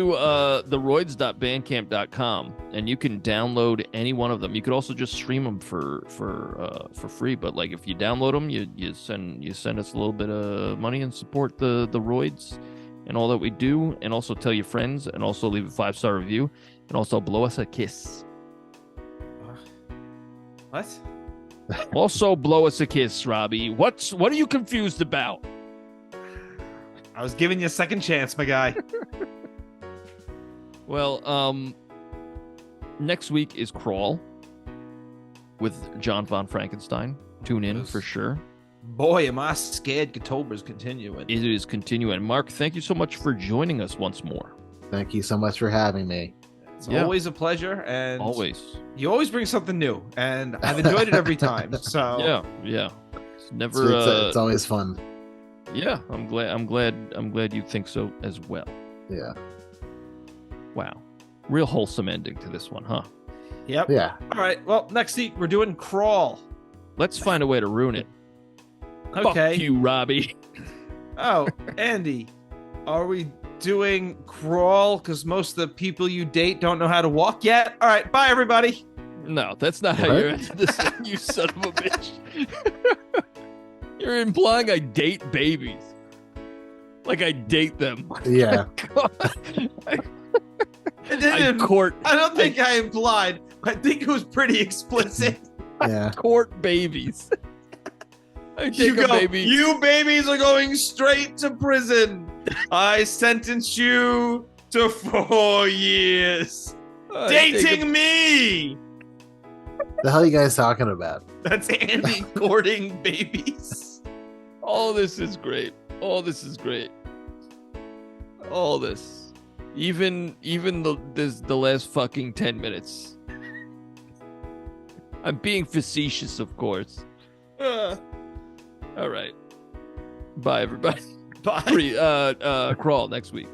Speaker 2: theroids.bandcamp.com and you can download any one of them. You could also just stream them for free. But like if you download them, you send us a little bit of money and support the Royds and all that we do, and also tell your friends, and also leave a 5-star review, and also blow us a kiss.
Speaker 1: What?
Speaker 2: Also blow us a kiss, Robbie. What are you confused about?
Speaker 1: I was giving you a second chance, my guy.
Speaker 2: Well, next week is Crawl with John von Frankenstein. Tune in for sure.
Speaker 1: Boy, am I scared October's continuing.
Speaker 2: It is continuing. Mark, thank you so much for joining us once more.
Speaker 3: Thank you so much for having me.
Speaker 1: It's
Speaker 2: Yeah.
Speaker 1: always a pleasure, and
Speaker 2: Always.
Speaker 1: you always bring something new, and I've enjoyed it every time. So
Speaker 2: Yeah. It's never.
Speaker 3: It's always fun.
Speaker 2: Yeah, I'm glad you think so as well.
Speaker 3: Yeah.
Speaker 2: Wow, real wholesome ending to this one, huh?
Speaker 1: Yep.
Speaker 3: Yeah.
Speaker 1: All right. Well, next week we're doing Crawl.
Speaker 2: Let's find a way to ruin it.
Speaker 1: Okay.
Speaker 2: Fuck you, Robbie.
Speaker 1: Oh, Andy, are we doing Crawl? Because most of the people you date don't know how to walk yet. All right. Bye, everybody.
Speaker 2: No, that's not how
Speaker 3: What?
Speaker 2: you're into this. You son of a bitch. You're implying I date babies. Like I date them.
Speaker 3: Yeah.
Speaker 2: I court
Speaker 1: I don't think I implied. I think it was pretty explicit.
Speaker 3: Yeah.
Speaker 2: court babies. I take a baby.
Speaker 1: You babies are going straight to prison. I sentence you to 4 years.
Speaker 2: I take a-
Speaker 1: Dating me.
Speaker 3: The hell are you guys talking about?
Speaker 1: That's Andy courting babies.
Speaker 2: All this is great. All this is great. All this. Even the last fucking 10 minutes. I'm being facetious, of course. All right. Bye, everybody.
Speaker 1: Bye.
Speaker 2: Crawl next week.